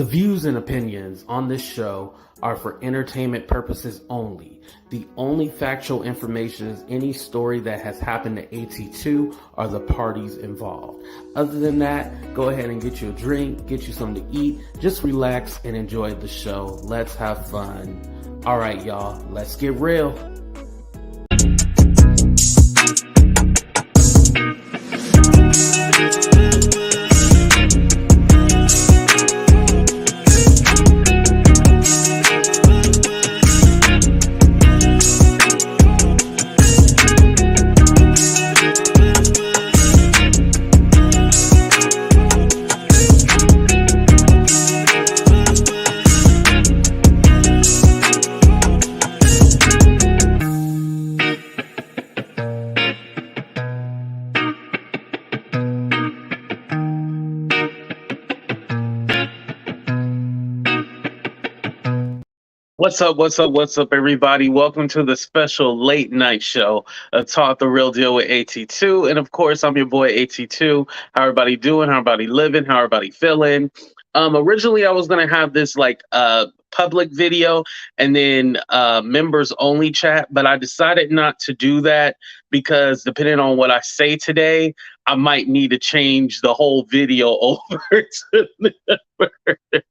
The views and opinions on this show are for entertainment purposes only. The only factual information is any story that has happened to AT2 or the parties involved. Other than that, go ahead and get you a drink, get you something to eat, just relax and enjoy the show. Let's have fun. All right, y'all, let's get real. What's up, everybody? Welcome to the special late night show of Talk the Real Deal with AT2. And of course, I'm your boy AT2. How everybody doing? How everybody living? How everybody feeling? Originally, I was going to have this public video and then members only chat, but I decided not to do that because depending on what I say today, I might need to change the whole video over to members.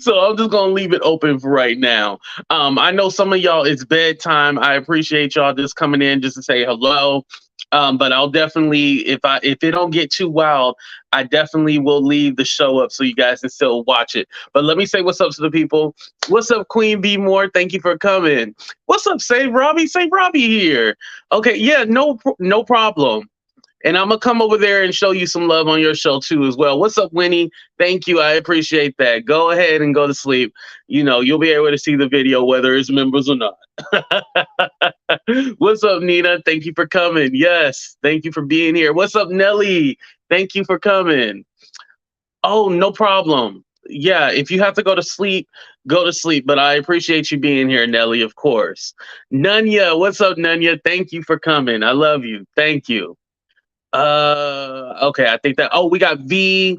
So I'm just gonna leave it open for right now. I know some of y'all it's bedtime. I appreciate y'all just coming in just to say hello. But I'll definitely, if it don't get too wild, I definitely will leave the show up so you guys can still watch it. But let me say what's up to the people. What's up, Queen B Moore? Thank you for coming. What's up, Save Robbie? Save Robbie here. Okay, yeah, no problem. And I'm going to come over there and show you some love on your show, too, as well. What's up, Winnie? Thank you. I appreciate that. Go ahead and go to sleep. You know, you'll be able to see the video, whether it's members or not. What's up, Nina? Thank you for coming. Yes. Thank you for being here. What's up, Nelly? Thank you for coming. Oh, no problem. Yeah, if you have to go to sleep, go to sleep. But I appreciate you being here, Nelly, of course. Nunya, what's up, Nunya? Thank you for coming. I love you. Thank you. Okay, I think that we got V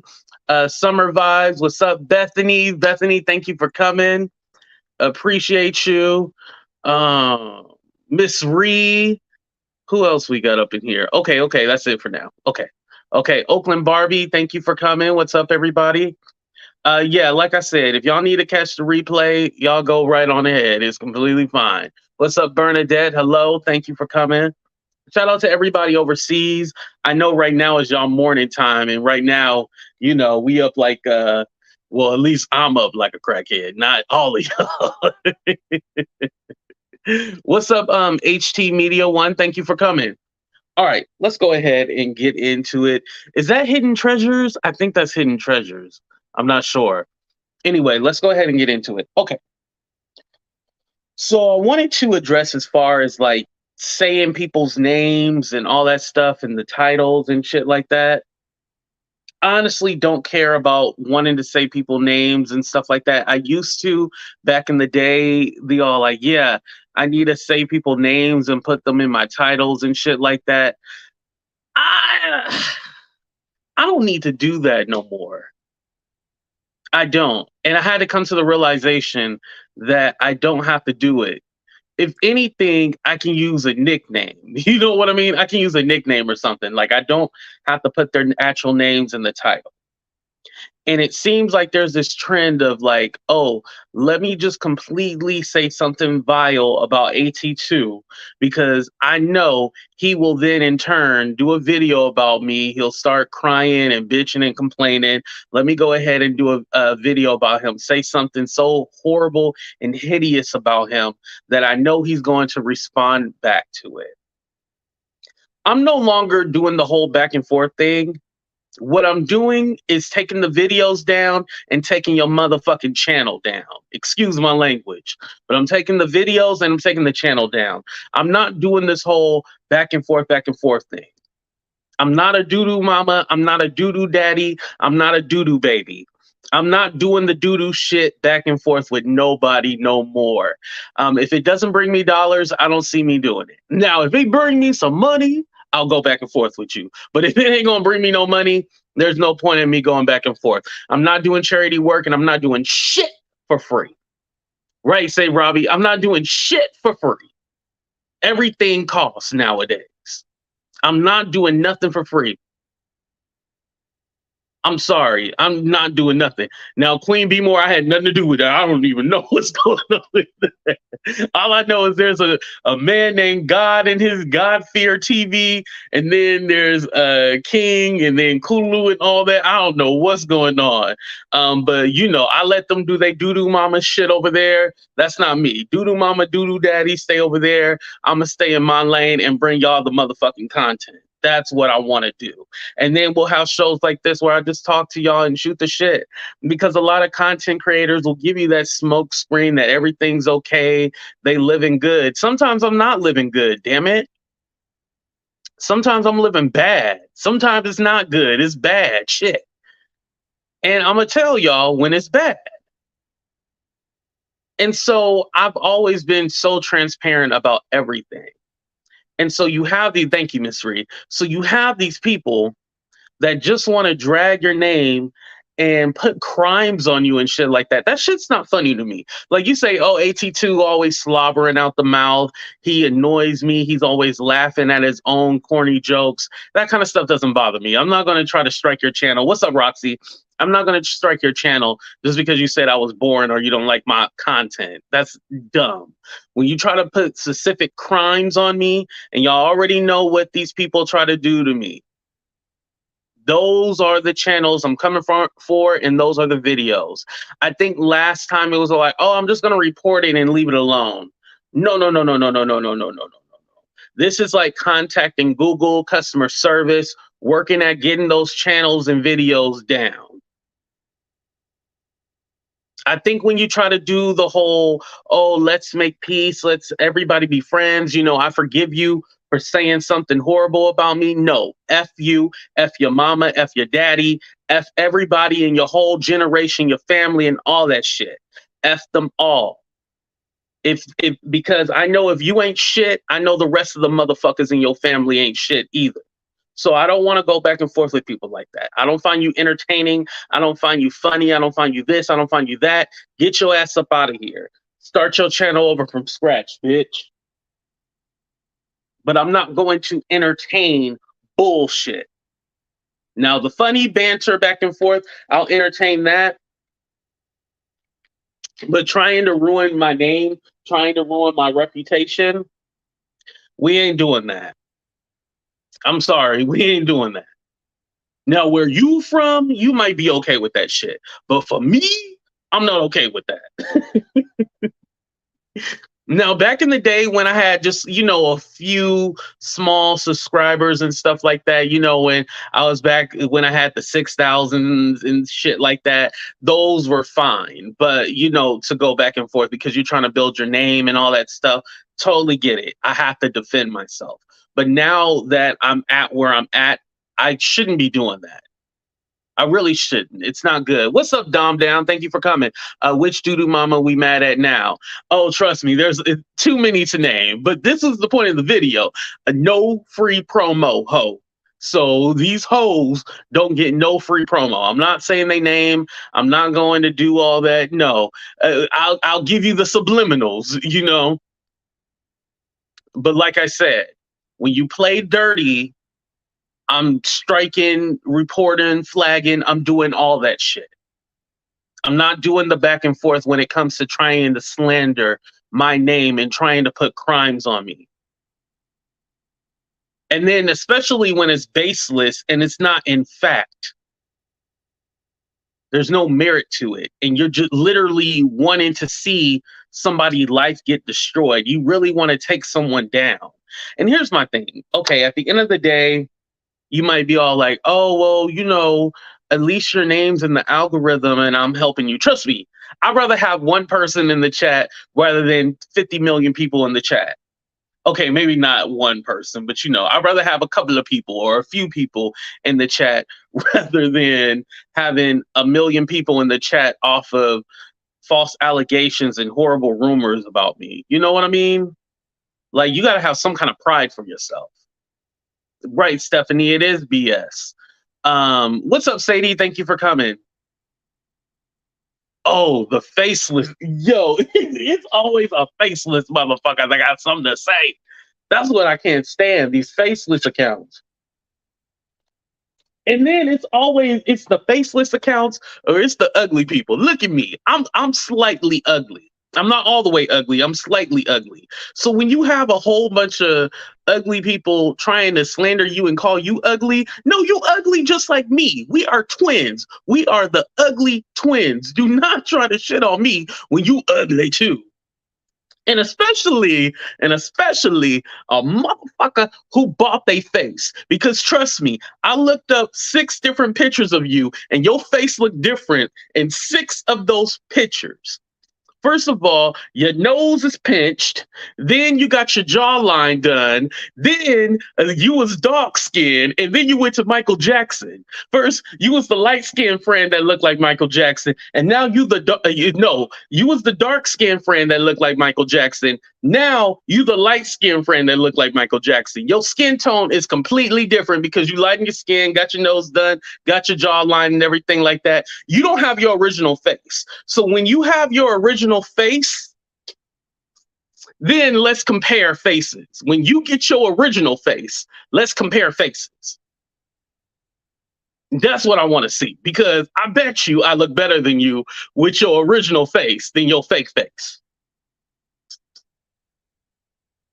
Summer Vibes. What's up, Bethany? Bethany, thank you for coming. Appreciate you. Miss Ree. Who else we got up in here? Okay, that's it for now. Okay. Oakland Barbie, thank you for coming. What's up, everybody? Yeah, like I said, if y'all need to catch the replay, y'all go right on ahead. It's completely fine. What's up, Bernadette? Hello, thank you for coming. Shout out to everybody overseas. I know right now is y'all morning time, and right now, you know, we up like at least I'm up like a crackhead, not all of y'all. What's up, HT Media One? Thank you for coming. All right, let's go ahead and get into it. Is that Hidden Treasures? I think that's Hidden Treasures. I'm not sure. Anyway, let's go ahead and get into it. Okay. So I wanted to address as far as like saying people's names and all that stuff and the titles and shit like that. I honestly don't care about wanting to say people's names and stuff like that. I used to back in the day, be all like, yeah, I need to say people's names and put them in my titles and shit like that. I don't need to do that no more. I don't. And I had to come to the realization that I don't have to do it. If anything, I can use a nickname. You know what I mean? I can use a nickname or something. Like, I don't have to put their actual names in the title. And it seems like there's this trend of like, oh, let me just completely say something vile about AT2 because I know he will then in turn do a video about me. He'll start crying and bitching and complaining. Let me go ahead and do a video about him, say something so horrible and hideous about him that I know he's going to respond back to it. I'm no longer doing the whole back and forth thing. What I'm doing is taking the videos down and taking your motherfucking channel down. Excuse my language, but I'm taking the videos and I'm taking the channel down. I'm not doing this whole back and forth thing. I'm not a doo-doo mama. I'm not a doo-doo daddy. I'm not a doo-doo baby. I'm not doing the doo-doo shit back and forth with nobody no more. If it doesn't bring me dollars, I don't see me doing it. Now, if it brings me some money, I'll go back and forth with you. But if it ain't gonna bring me no money, there's no point in me going back and forth. I'm not doing charity work and I'm not doing shit for free. Right, say Robbie, I'm not doing shit for free. Everything costs nowadays. I'm not doing nothing for free. I'm sorry, I'm not doing nothing. Now, Queen B More, I had nothing to do with that. I don't even know what's going on with that. All I know is there's a man named God and his God Fear TV, and then there's King, and then Kulu and all that. I don't know what's going on. But you know, I let them do they doo-doo mama shit over there. That's not me. Doo-doo mama, doo-doo daddy, stay over there. I'ma stay in my lane and bring y'all the motherfucking content. That's what I want to do. And then we'll have shows like this where I just talk to y'all and shoot the shit. Because a lot of content creators will give you that smoke screen that everything's okay. They living good. Sometimes I'm not living good, damn it. Sometimes I'm living bad. Sometimes it's not good. It's bad shit. And I'm going to tell y'all when it's bad. And so I've always been so transparent about everything. And so you have the thank you, Miss Reed. So you have these people that just want to drag your name and put crimes on you and shit like that. That shit's not funny to me. Like you say, oh, AT2 always slobbering out the mouth. He annoys me. He's always laughing at his own corny jokes. That kind of stuff doesn't bother me. I'm not going to try to strike your channel. What's up, Roxy? I'm not going to strike your channel just because you said I was boring or you don't like my content. That's dumb. When you try to put specific crimes on me, and y'all already know what these people try to do to me, those are the channels I'm coming for, and those are the videos. I think last time it was like, oh, I'm just going to report it and leave it alone. No, no, no, no, no, no, no, no, no, no, no, no. This is like contacting Google customer service, working at getting those channels and videos down. I think when you try to do the whole, oh, let's make peace, let's everybody be friends, you know, I forgive you for saying something horrible about me. No, F you, F your mama, F your daddy, F everybody in your whole generation, your family, and all that shit. F them all. If because I know if you ain't shit, I know the rest of the motherfuckers in your family ain't shit either. So I don't want to go back and forth with people like that. I don't find you entertaining. I don't find you funny. I don't find you this. I don't find you that. Get your ass up out of here. Start your channel over from scratch, bitch. But I'm not going to entertain bullshit. Now, the funny banter back and forth, I'll entertain that. But trying to ruin my name, trying to ruin my reputation, we ain't doing that. I'm sorry, we ain't doing that. Now, where you from, you might be okay with that shit. But for me, I'm not okay with that. Now, back in the day when I had just, you know, a few small subscribers and stuff like that, you know, when I was back when I had the 6,000 and shit like that, those were fine. But, you know, to go back and forth because you're trying to build your name and all that stuff, totally get it. I have to defend myself. But now that I'm at where I'm at, I shouldn't be doing that. I really shouldn't. It's not good. What's up, Dom Down? Thank you for coming. Which doo-doo mama we mad at now? Oh, trust me, there's too many to name. But this is the point of the video. No free promo, ho. So these hoes don't get no free promo. I'm not saying they name. I'm not going to do all that. No, I'll give you the subliminals, you know. But like I said, when you play dirty, I'm striking, reporting, flagging. I'm doing all that shit. I'm not doing the back and forth when it comes to trying to slander my name and trying to put crimes on me. And then especially when it's baseless and it's not in fact. There's no merit to it. And you're just literally wanting to see somebody's life get destroyed. You really want to take someone down. And here's my thing. Okay, at the end of the day, you might be all like, oh, well, you know, at least your name's in the algorithm and I'm helping you. Trust me, I'd rather have one person in the chat rather than 50 million people in the chat. Okay, maybe not one person, but, you know, I'd rather have a couple of people or a few people in the chat rather than having a million people in the chat off of false allegations and horrible rumors about me. You know what I mean? Like, you got to have some kind of pride for yourself. Right, Stephanie, it is BS. What's up, Sadie? Thank you for coming. Oh, the faceless. Yo, it's always a faceless motherfucker that got something to say. That's what I can't stand, these faceless accounts. And then it's the faceless accounts or it's the ugly people. Look at me. I'm slightly ugly. I'm not all the way ugly. I'm slightly ugly. So when you have a whole bunch of ugly people trying to slander you and call you ugly, no, you ugly just like me. We are twins. We are the ugly twins. Do not try to shit on me when you ugly too. And especially a motherfucker who bought their face. Because trust me, I looked up 6 different pictures of you, and your face looked different in 6 of those pictures. First of all, your nose is pinched. Then you got your jawline done. Then you was dark skinned, and then you went to Michael Jackson. First, you was the light skinned friend that looked like Michael Jackson, and now you was the dark skinned friend that looked like Michael Jackson. Now you the light skinned friend that looked like Michael Jackson. Your skin tone is completely different because you lighten your skin, got your nose done, got your jawline and everything like that. You don't have your original face. So when you have your original face, then let's compare faces. When you get your original face, let's compare faces. That's what I want to see because I bet you I look better than you with your original face than your fake face.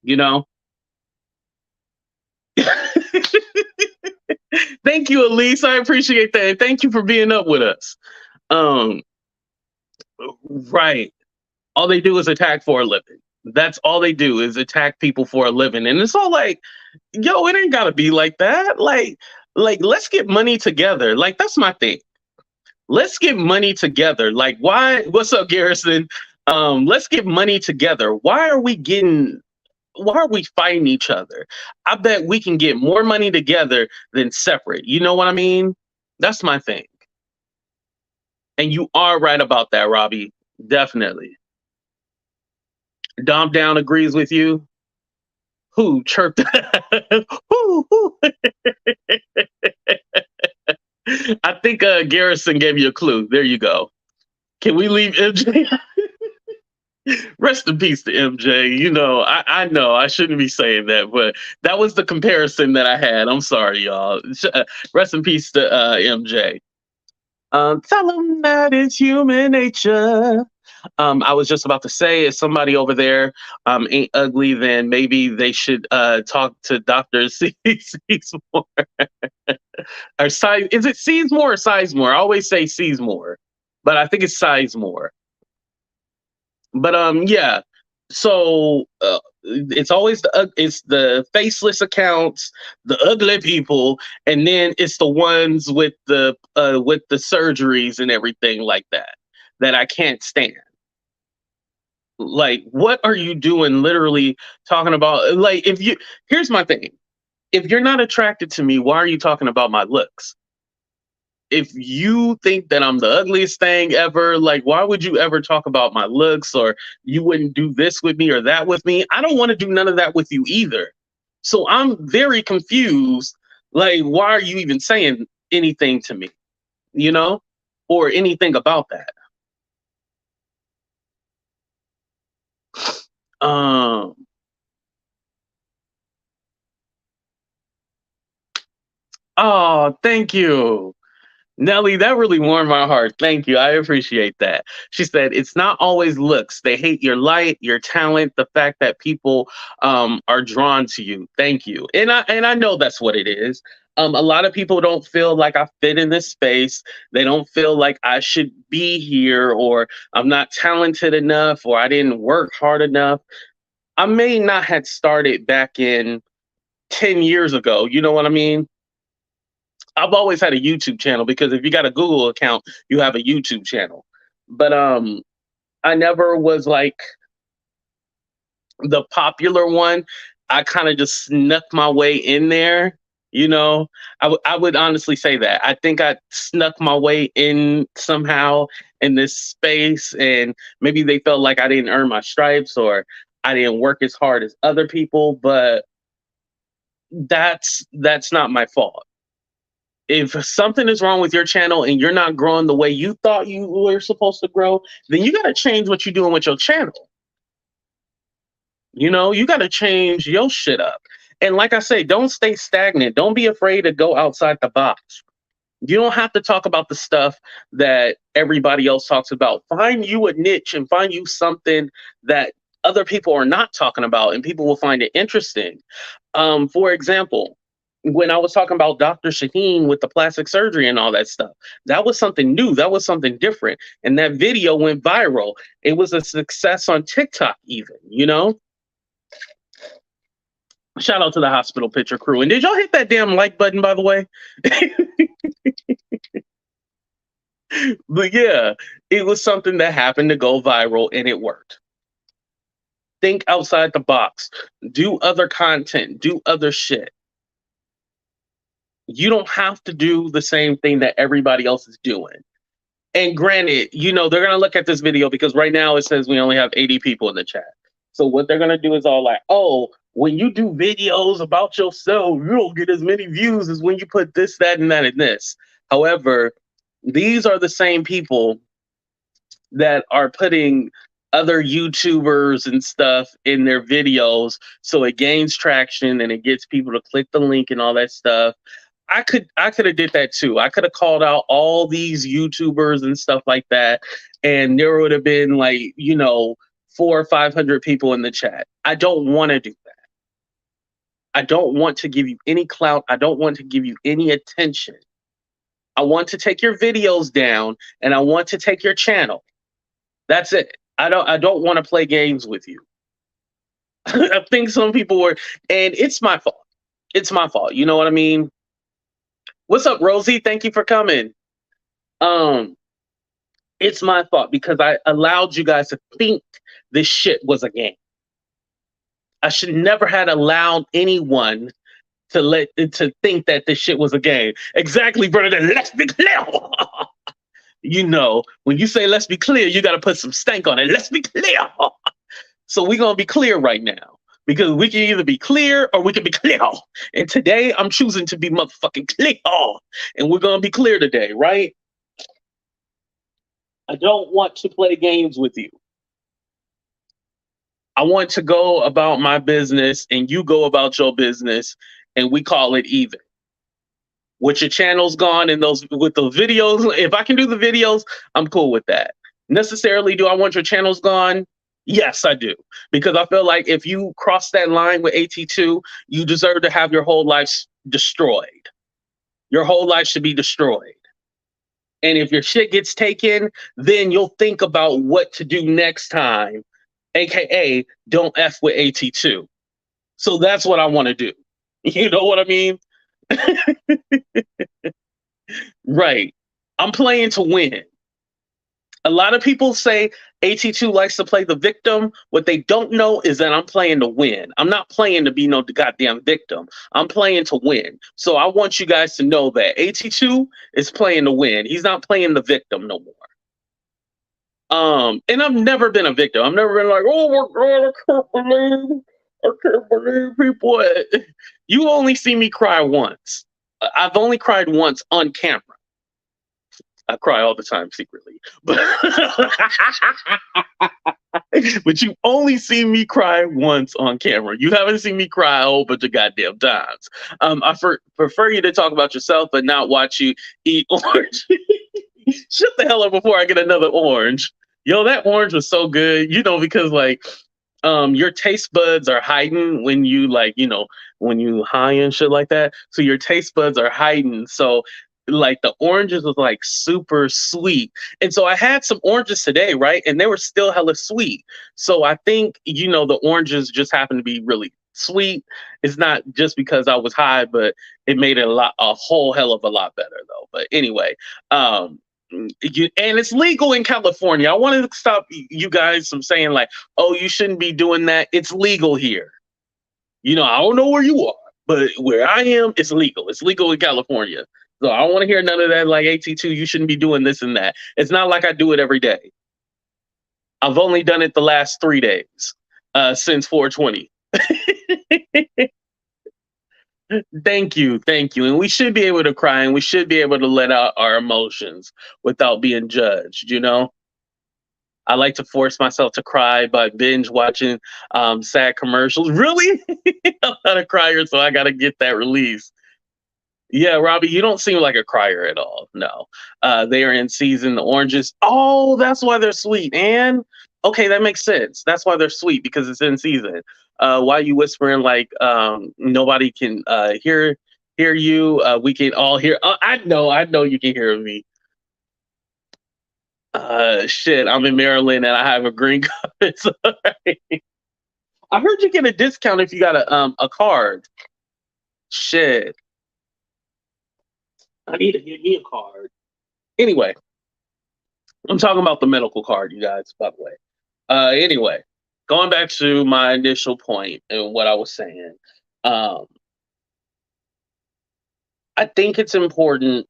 You know? Thank you, Elise. I appreciate that. And thank you for being up with us. Um, right. All they do is attack for a living. That's all they do is attack people for a living. And it's all like, yo, it ain't gotta be like that. Like let's get money together. Like that's my thing. Let's get money together. Like, why? What's up, Garrison? Let's get money together. Why are we fighting each other? I bet we can get more money together than separate. You know what I mean? That's my thing. And you are right about that, Robbie. Definitely. Dom Down agrees with you. Who chirped? who? I think Garrison gave you a clue. There you go. Can we leave MJ? Rest in peace to MJ. You know, I know I shouldn't be saying that, but that was the comparison that I had. I'm sorry, y'all. Rest in peace to MJ. Tell them that it's human nature. I was just about to say, if somebody over there ain't ugly, then maybe they should talk to Dr. Sizemore. Or size, is it Sizemore or Sizemore? I always say Sizemore, but I think it's Sizemore. But yeah. So it's always it's the faceless accounts, the ugly people, and then it's the ones with the surgeries and everything like that I can't stand. Like, what are you doing? Literally talking about like here's my thing. If you're not attracted to me, why are you talking about my looks? If you think that I'm the ugliest thing ever, like, why would you ever talk about my looks or you wouldn't do this with me or that with me? I don't want to do none of that with you either. So I'm very confused. Like, why are you even saying anything to me, you know, or anything about that? Um, oh, thank you. Nelly, that really warmed my heart. Thank you. I appreciate that. She said, it's not always looks. They hate your light, your talent, the fact that people are drawn to you. Thank you. And I know that's what it is. A lot of people don't feel like I fit in this space. They don't feel like I should be here, or I'm not talented enough, or I didn't work hard enough. I may not have started back in 10 years ago. You know what I mean? I've always had a YouTube channel because if you got a Google account, you have a YouTube channel. But I never was like the popular one. I kind of just snuck my way in there. You know, I would honestly say that. I think I snuck my way in somehow in this space, and maybe they felt like I didn't earn my stripes or I didn't work as hard as other people. But that's not my fault. If something is wrong with your channel and you're not growing the way you thought you were supposed to grow, then you got to change what you're doing with your channel. You got to change your shit up. And like I say, don't stay stagnant. Don't be afraid to go outside the box. You don't have to talk about the stuff that everybody else talks about. Find you a niche and find you something that other people are not talking about and people will find it interesting. For example, when I was talking about Dr. Shaheen with the plastic surgery and all that stuff, that was something new. That was something different. And that video went viral. It was a success on TikTok, even. Shout out to the hospital picture crew. And did y'all hit that damn like button, by the way? But yeah, it was something that happened to go viral and it worked. Think outside the box. Do other content. Do other shit. You don't have to do the same thing that everybody else is doing. And granted, they're going to look at this video because right now it says we only have 80 people in the chat. So what they're going to do is all like, oh, when you do videos about yourself, you don't get as many views as when you put this, that, and that, and this. However, these are the same people that are putting other YouTubers and stuff in their videos. So it gains traction and it gets people to click the link and all that stuff. I could have did that too. I could have called out all these YouTubers and stuff like that. And there would have been like, 400 or 500 people in the chat. I don't want to do that. I don't want to give you any clout. I don't want to give you any attention. I want to take your videos down and I want to take your channel. That's it. I don't want to play games with you. I think some people were, and it's my fault. It's my fault. You know what I mean? What's up, Rosie? Thank you for coming. It's my fault because I allowed you guys to think this shit was a game. I should never have allowed anyone to think that this shit was a game. Exactly, brother. Let's be clear. When you say let's be clear, you got to put some stank on it. Let's be clear. So we're going to be clear right now because we can either be clear or we can be clear. And today I'm choosing to be motherfucking clear. And we're going to be clear today, right? I don't want to play games with you. I want to go about my business and you go about your business and we call it even. With your channels gone and with those videos, if I can do the videos, I'm cool with that. Necessarily, do I want your channels gone? Yes, I do. Because I feel like if you cross that line with AT2, you deserve to have your whole life destroyed. Your whole life should be destroyed. And if your shit gets taken, then you'll think about what to do next time. AKA, don't F with AT2. So that's what I want to do. You know what I mean? Right. I'm playing to win. A lot of people say AT2 likes to play the victim. What they don't know is that I'm playing to win. I'm not playing to be no goddamn victim. I'm playing to win. So I want you guys to know that AT2 is playing to win. He's not playing the victim no more. And I've never been a victim. I've never been like, oh my God, I can't believe people. You only see me cry once. I've only cried once on camera. I cry all the time secretly, but but you only see me cry once on camera. You haven't seen me cry a whole bunch of goddamn times. I prefer you to talk about yourself, but not watch you eat orange. Shut the hell up before I get another orange. Yo, that orange was so good, because like your taste buds are hiding when you when you high and shit like that. So your taste buds are hiding. So like the oranges was like super sweet. And so I had some oranges today, right? And they were still hella sweet. So I think, the oranges just happened to be really sweet. It's not just because I was high, but it made it a whole hell of a lot better though. But anyway, and it's legal in California. I wanted to stop you guys from saying like, oh, you shouldn't be doing that. It's legal here. I don't know where you are, but where I am, it's legal. It's legal in California. So I don't want to hear none of that like AT2, you shouldn't be doing this and that. It's not like I do it every day. I've only done it the last 3 days since 420. Thank you. And we should be able to cry and we should be able to let out our emotions without being judged, you know? I like to force myself to cry by binge watching sad commercials. Really? I'm not a crier, so I gotta get that release. Yeah, Robbie, you don't seem like a crier at all. No. They are in season. The oranges. Oh, that's why they're sweet. And okay, that makes sense. That's why they're sweet because it's in season. Why you whispering like nobody can hear you? We can all hear. I know you can hear me. Shit, I'm in Maryland and I have a green card. It's all right. I heard you get a discount if you got a card. Shit, I need to get me a card. Anyway, I'm talking about the medical card, you guys, by the way. Anyway, going back to my initial point and what I was saying, um, I think it's important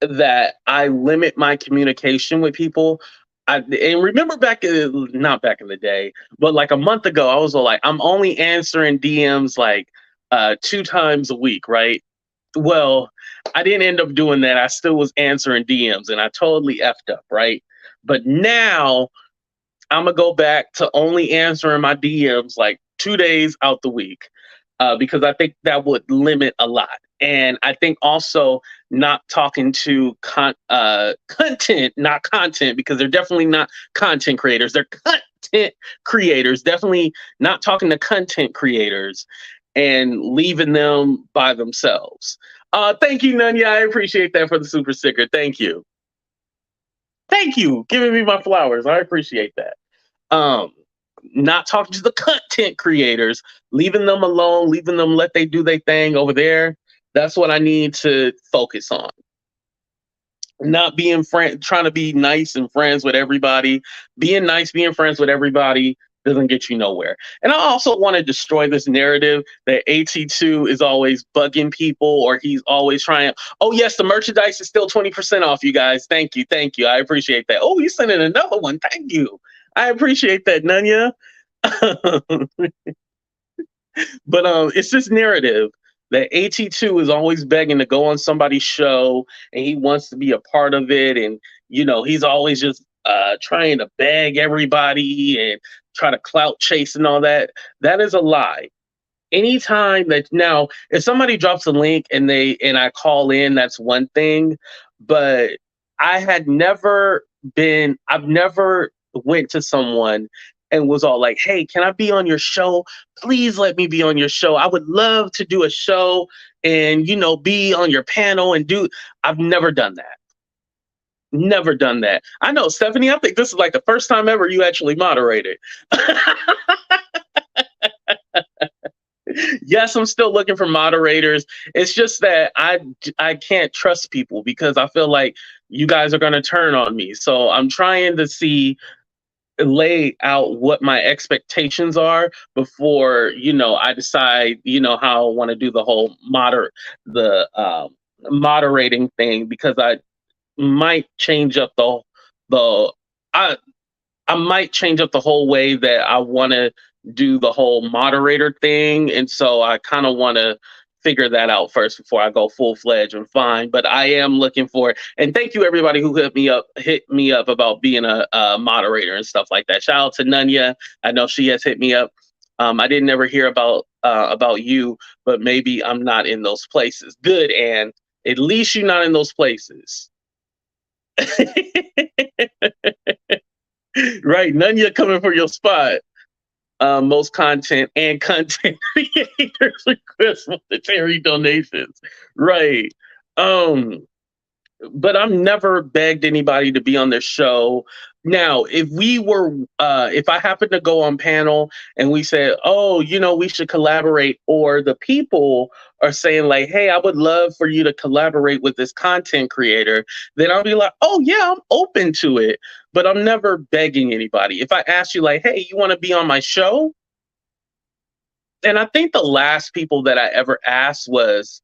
that I limit my communication with people. And remember not back in the day, but like a month ago, I was all like, I'm only answering DMs like 2 times a week, right? Well, I didn't end up doing that. I still was answering DMs and I totally effed up, right? But now I'm gonna go back to only answering my DMs like 2 days out the week because I think that would limit a lot. And I think also not talking to content, not content, because they're definitely not content creators. They're content creators. Definitely not talking to content creators and leaving them by themselves. Thank you, Nunya. I appreciate that for the super sticker. Thank you. Thank you. Giving me my flowers. I appreciate that. Um, Not talking to the content creators, leaving them alone, leaving them let they do their thing over there. That's what I need to focus on. Not being trying to be nice and friends with everybody. Being nice, being friends with everybody doesn't get you nowhere. And I also want to destroy this narrative that AT2 is always bugging people or he's always trying. Oh, yes, the merchandise is still 20% off, you guys. Thank you. Thank you. I appreciate that. Oh, you sent in another one. Thank you. I appreciate that, Nunya. But it's this narrative that AT2 is always begging to go on somebody's show and he wants to be a part of it. And, you know, he's always just trying to beg everybody and try to clout chase and all that. That is a lie. Anytime that now, if somebody drops a link and I call in, that's one thing. But I've never went to someone and was all like, hey, can I be on your show? Please let me be on your show. I would love to do a show and, you know, be on your panel and do. I've never done that. Never done that. I know, Stephanie, I think this is like the first time ever you actually moderated. Yes, I'm still looking for moderators. It's just that I can't trust people because I feel like you guys are going to turn on me. So I'm trying to lay out what my expectations are before I decide how I want to do the whole moderating thing because I might change up the I I might change up the whole way that I want to do the whole moderator thing. And so I kind of want to figure that out first before I go full fledged and fine. But I am looking for it. And thank you everybody who hit me up about being a moderator and stuff like that. Shout out to Nunya. I know she has hit me up. I didn't ever hear about you, but maybe I'm not in those places. Good, and at least you're not in those places. Right, Nunya coming for your spot. Most content and content creators request monetary donations. Right. Um, but I've never begged anybody to be on their show. Now, if I happen to go on panel and we said, oh, we should collaborate, or the people are saying like, hey, I would love for you to collaborate with this content creator, then I'll be like, oh yeah, I'm open to it. But I'm never begging anybody. If I ask you like, hey, you want to be on my show? And I think the last people that I ever asked was,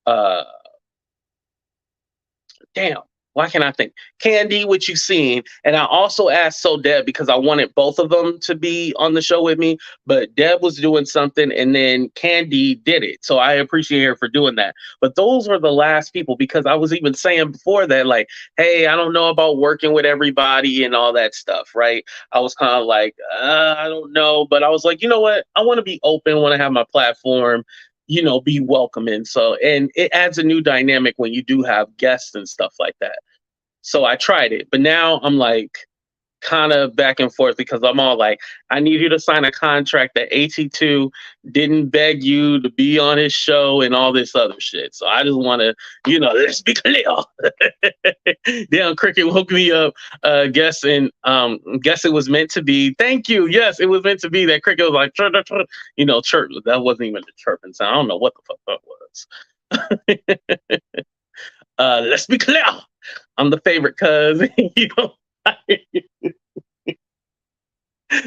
uh, damn. why can't I think? Candy, which you've seen. And I also asked So Deb because I wanted both of them to be on the show with me, but Deb was doing something and then Candy did it. So I appreciate her for doing that. But those were the last people because I was even saying before that, like, hey, I don't know about working with everybody and all that stuff, right? I was kind of like, I don't know. But I was like, you know what? I want to be open, want to have my platform, be welcoming. So, and it adds a new dynamic when you do have guests and stuff like that. So I tried it, but now I'm like kind of back and forth because I'm all like, I need you to sign a contract that AT2 didn't beg you to be on his show and all this other shit. So I just want to, let's be clear. Damn, Cricket woke me up, guess it was meant to be. Thank you. Yes, it was meant to be. That Cricket was like, chirp. That wasn't even the chirping sound. I don't know what the fuck that was. Let's be clear. I'm the favorite cuz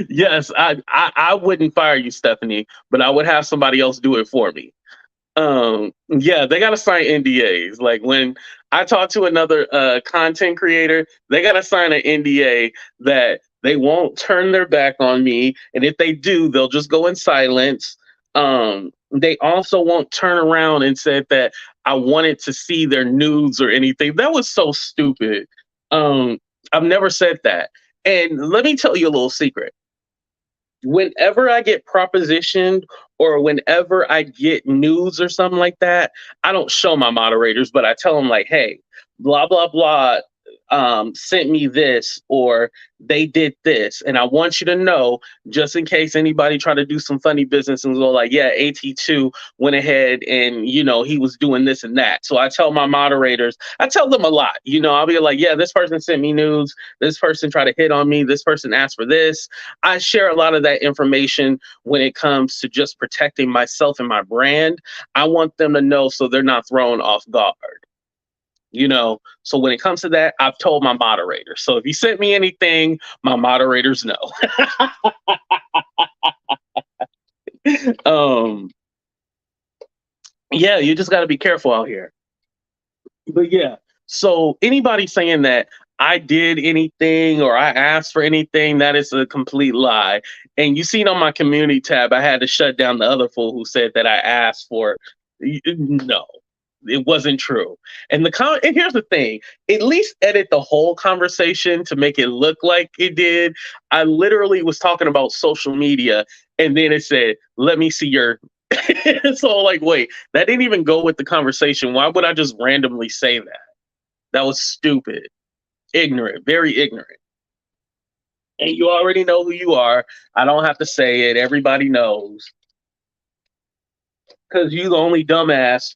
yes, I wouldn't fire you, Stephanie, but I would have somebody else do it for me. Yeah, they gotta sign NDAs. Like when I talk to another content creator, they gotta sign an NDA that they won't turn their back on me, and if they do, they'll just go in silence. They also won't turn around and said that I wanted to see their nudes or anything. That was so stupid. Um, I've never said that. And let me tell you a little secret. Whenever I get propositioned or whenever I get news or something like that, I don't show my moderators, but I tell them like, hey, blah blah blah sent me this or they did this. And I want you to know, just in case anybody try to do some funny business and go like, yeah, AT2 went ahead and he was doing this and that. So I tell my moderators, I tell them a lot. I'll be like, yeah, this person sent me news, this person tried to hit on me, this person asked for this. I share a lot of that information when it comes to just protecting myself and my brand. I want them to know so they're not thrown off guard. So when it comes to that, I've told my moderators. So if you sent me anything, my moderators know. um yeah, you just got to be careful out here. But yeah, so anybody saying that I did anything or I asked for anything, that is a complete lie. And you seen on my community tab, I had to shut down the other fool who said that I asked for. No, it wasn't true. And here's the thing: at least edit the whole conversation to make it look like it did. I literally was talking about social media, and then it said, "Let me see your." So like, wait, that didn't even go with the conversation. Why would I just randomly say that? That was stupid, ignorant, very ignorant. And you already know who you are. I don't have to say it. Everybody knows. Because you the only dumbass.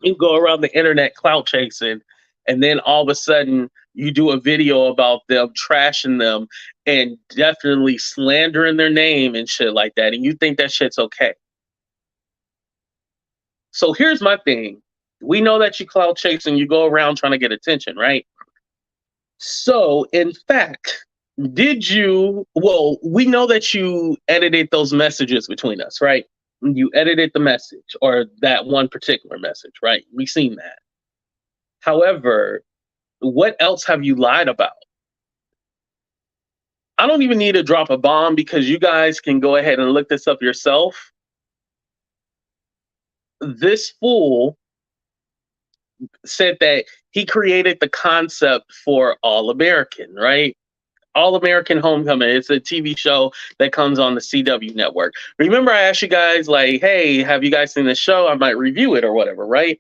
You go around the internet clout chasing, and then all of a sudden you do a video about them trashing them and definitely slandering their name and shit like that, and you think that shit's okay. So here's my thing. We know that you clout chasing, you go around trying to get attention, right? So in fact, we know that you edited those messages between us, right? You edited the message or that one particular message, right? We've seen that. However, what else have you lied about? I don't even need to drop a bomb because you guys can go ahead and look this up yourself. This fool said that he created the concept for All American, right? All American Homecoming. It's a TV show that comes on the CW network. Remember, I asked you guys, like, hey, have you guys seen this show? I might review it or whatever, right?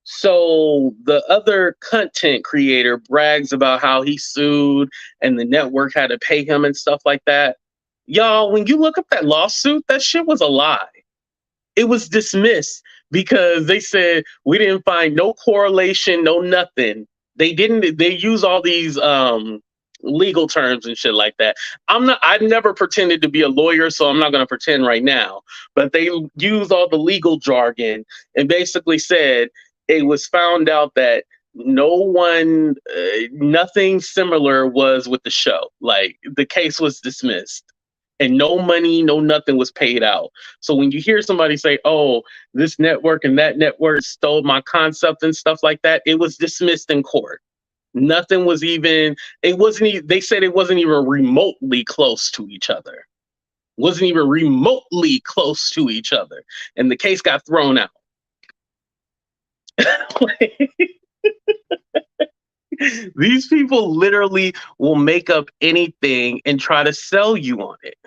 So the other content creator brags about how he sued and the network had to pay him and stuff like that. Y'all, when you look up that lawsuit, that shit was a lie. It was dismissed because they said we didn't find no correlation, no nothing. They use all these legal terms and shit like that. I've never pretended to be a lawyer, so I'm not gonna pretend right now. But they use all the legal jargon and basically said it was found out that nothing similar was with the show. Like the case was dismissed. and no money, no nothing was paid out. So when you hear somebody say, "Oh, this network and that network stole my concept and stuff like that," it was dismissed in court. Nothing was even. It wasn't. They said it wasn't even remotely close to each other. Wasn't even remotely close to each other, and the case got thrown out. These people literally will make up anything and try to sell you on it.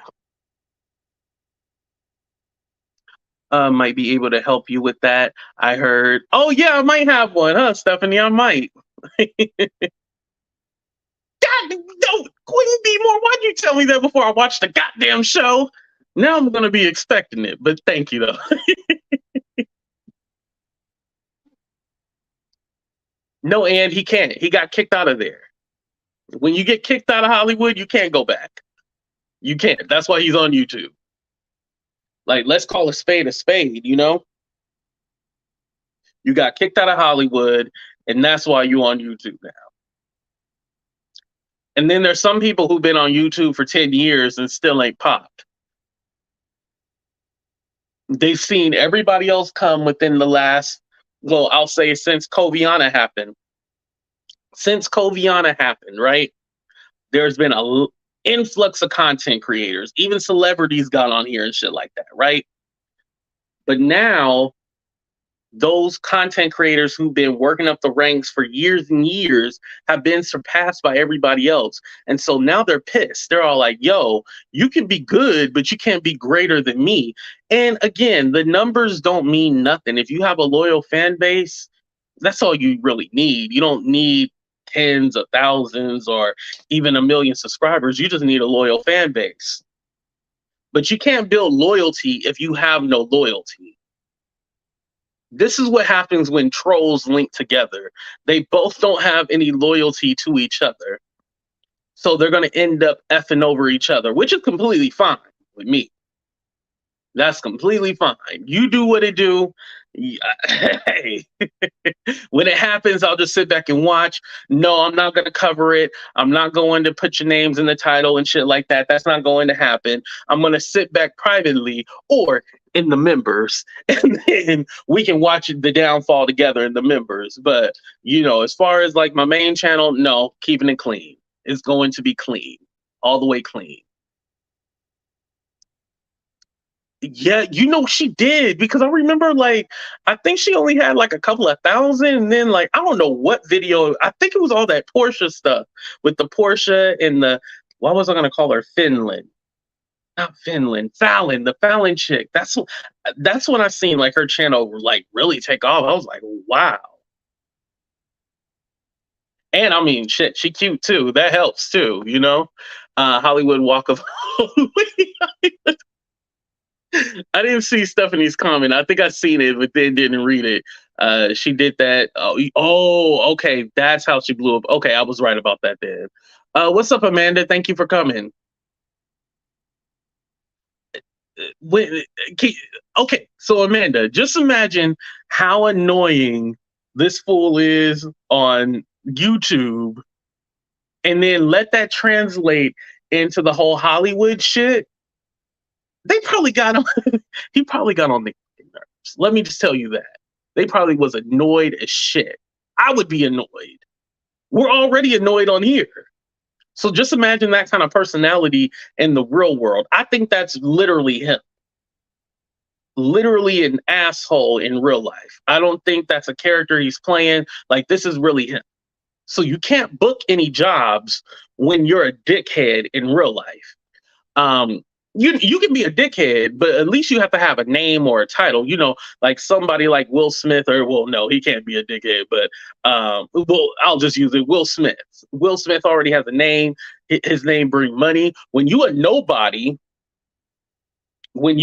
Might be able to help you with that. I heard, oh yeah, I might have one, huh, Stephanie? I might. God, no, Queen B more. Why'd you tell me that before I watched the goddamn show? Now I'm gonna be expecting it, but thank you though. No, and he can't. He got kicked out of there. When you get kicked out of Hollywood, you can't go back. You can't. That's why he's on YouTube. Like, let's call a spade, you know? You got kicked out of Hollywood, and that's why you on YouTube now. And then there's some people who've been on YouTube for 10 years and still ain't popped. They've seen everybody else come within the last, well, I'll say since Coviana happened. Since Coviana happened, right? There's been a influx of content creators. Even celebrities got on here and shit like that, right? But now those content creators who've been working up the ranks for years and years have been surpassed by everybody else. And so now they're pissed. They're all like, yo, you can be good, but you can't be greater than me. And again, the numbers don't mean nothing. If you have a loyal fan base, that's all you really need. You don't need tens of thousands or even a million subscribers. You just need a loyal fan base. But you can't build loyalty if you have no loyalty. This is what happens when trolls link together. They both don't have any loyalty to each other. So they're going to end up effing over each other, which is completely fine with me. That's completely fine. You do what it do. Hey, when it happens, I'll just sit back and watch. No, I'm not going to cover it. I'm not going to put your names in the title and shit like that. That's not going to happen. I'm going to sit back privately or in the members, and then we can watch the downfall together in the members. But, you know, as far as like my main channel, no, keeping it clean. It's going to be clean, all the way clean. Yeah, you know she did, because I remember, like, I think she only had like a couple of thousand, and then like I don't know what video. I think it was all that Porsche stuff with the Porsche and the, what was I gonna call her, Finland? Not Finland, Fallon, the Fallon chick. That's when I seen like her channel like really take off. I was like, wow. And I mean, shit, she cute too. That helps too, you know. Hollywood Walk of I didn't see Stephanie's comment. I think I seen it, but then didn't read it. She did that. Oh, okay. That's how she blew up. Okay, I was right about that then. What's up, Amanda? Thank you for coming. Wait, okay, so Amanda, just imagine how annoying this fool is on YouTube, and then let that translate into the whole Hollywood shit. They probably got on. He probably got on the nerves. Let me just tell you that they probably was annoyed as shit. I would be annoyed. We're already annoyed on here. So just imagine that kind of personality in the real world. I think that's literally him. Literally an asshole in real life. I don't think that's a character he's playing. Like, this is really him. So you can't book any jobs when you're a dickhead in real life. You can be a dickhead, but at least you have to have a name or a title. You know, like somebody like Will Smith, or, well, no, he can't be a dickhead, but well, I'll just use it. Will Smith. Will Smith already has a name. His name bring money. When you a nobody, let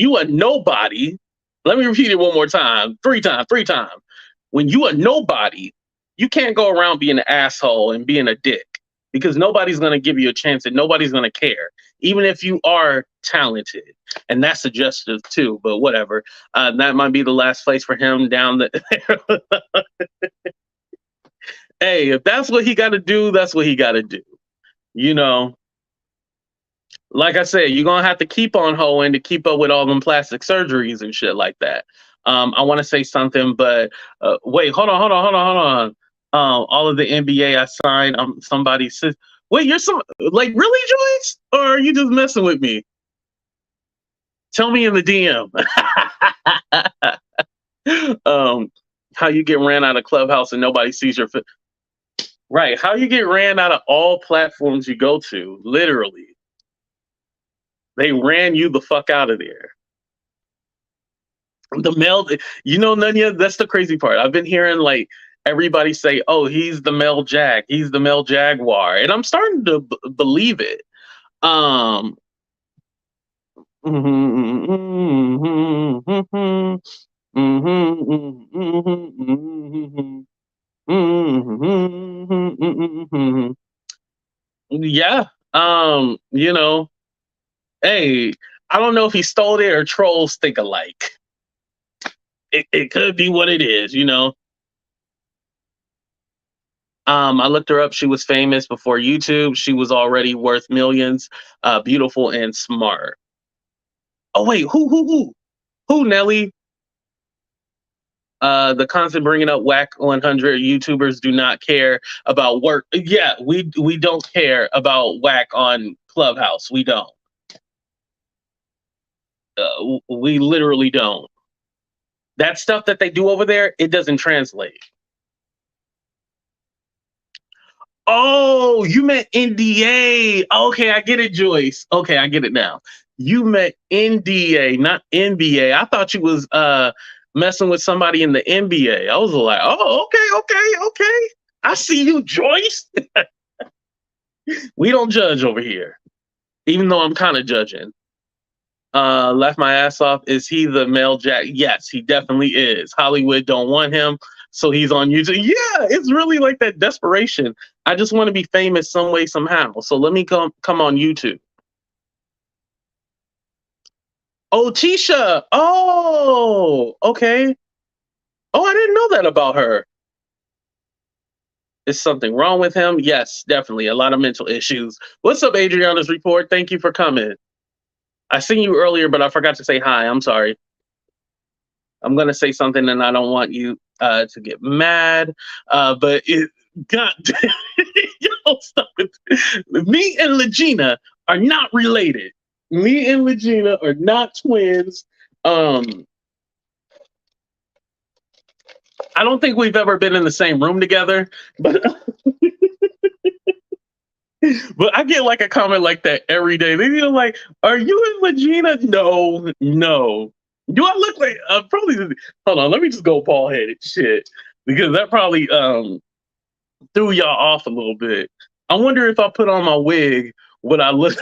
me repeat it one more time, three times. When you a nobody, you can't go around being an asshole and being a dick, because nobody's going to give you a chance and nobody's going to care, even if you are talented. And that's suggestive too, but whatever. That might be the last place for him down there. Hey, if that's what he got to do, that's what he got to do. You know, Like I said, you're gonna have to keep on hoeing to keep up with all them plastic surgeries and shit like that. I want to say something, but wait, hold on. All of the NBA I signed, somebody says, wait, you're some like really, Joyce, or are you just messing with me? Tell me in the DM. How you get ran out of Clubhouse and nobody sees your right? How you get ran out of all platforms you go to? Literally, they ran you the fuck out of there. The male, Nanya, that's the crazy part. I've been hearing like everybody say, "Oh, he's the male jag, he's the male jaguar," and I'm starting to believe it. Um, yeah. You know, hey, I don't know if he stole it or trolls think alike. It could be what it is, you know. I looked her up. She was famous before YouTube. She was already worth millions, beautiful and smart. Oh wait, who? Nelly? The constant bringing up whack 100 YouTubers do not care about work. Yeah, we don't care about whack on Clubhouse. We don't. We literally don't. That stuff that they do over there, it doesn't translate. Oh, you meant NDA. Okay, I get it, Joyce. Okay, I get it now. You meant NDA, not NBA. I thought you was messing with somebody in the NBA. I was like, oh, okay. I see you, Joyce. We don't judge over here, even though I'm kind of judging. Left my ass off. Is he the male jack? Yes, he definitely is. Hollywood don't want him, so he's on YouTube. Yeah, it's really like that desperation. I just want to be famous some way, somehow. So let me come on YouTube. Oh, Tisha. Oh, okay. Oh, I didn't know that about her. Is something wrong with him? Yes, definitely. A lot of mental issues. What's up, Adriana's report? Thank you for coming. I seen you earlier, but I forgot to say hi. I'm sorry. I'm gonna say something and I don't want you to get mad. But it God damn, yo, stop it. Me and Legina are not related. Me and Legina are not twins. I don't think we've ever been in the same room together, but but I get like a comment like that every day. They feel like, "Are you and Legina?" No, no. Do I look like probably? Hold on, let me just go bald headed. Shit, because that probably threw y'all off a little bit. I wonder if I put on my wig, would I look?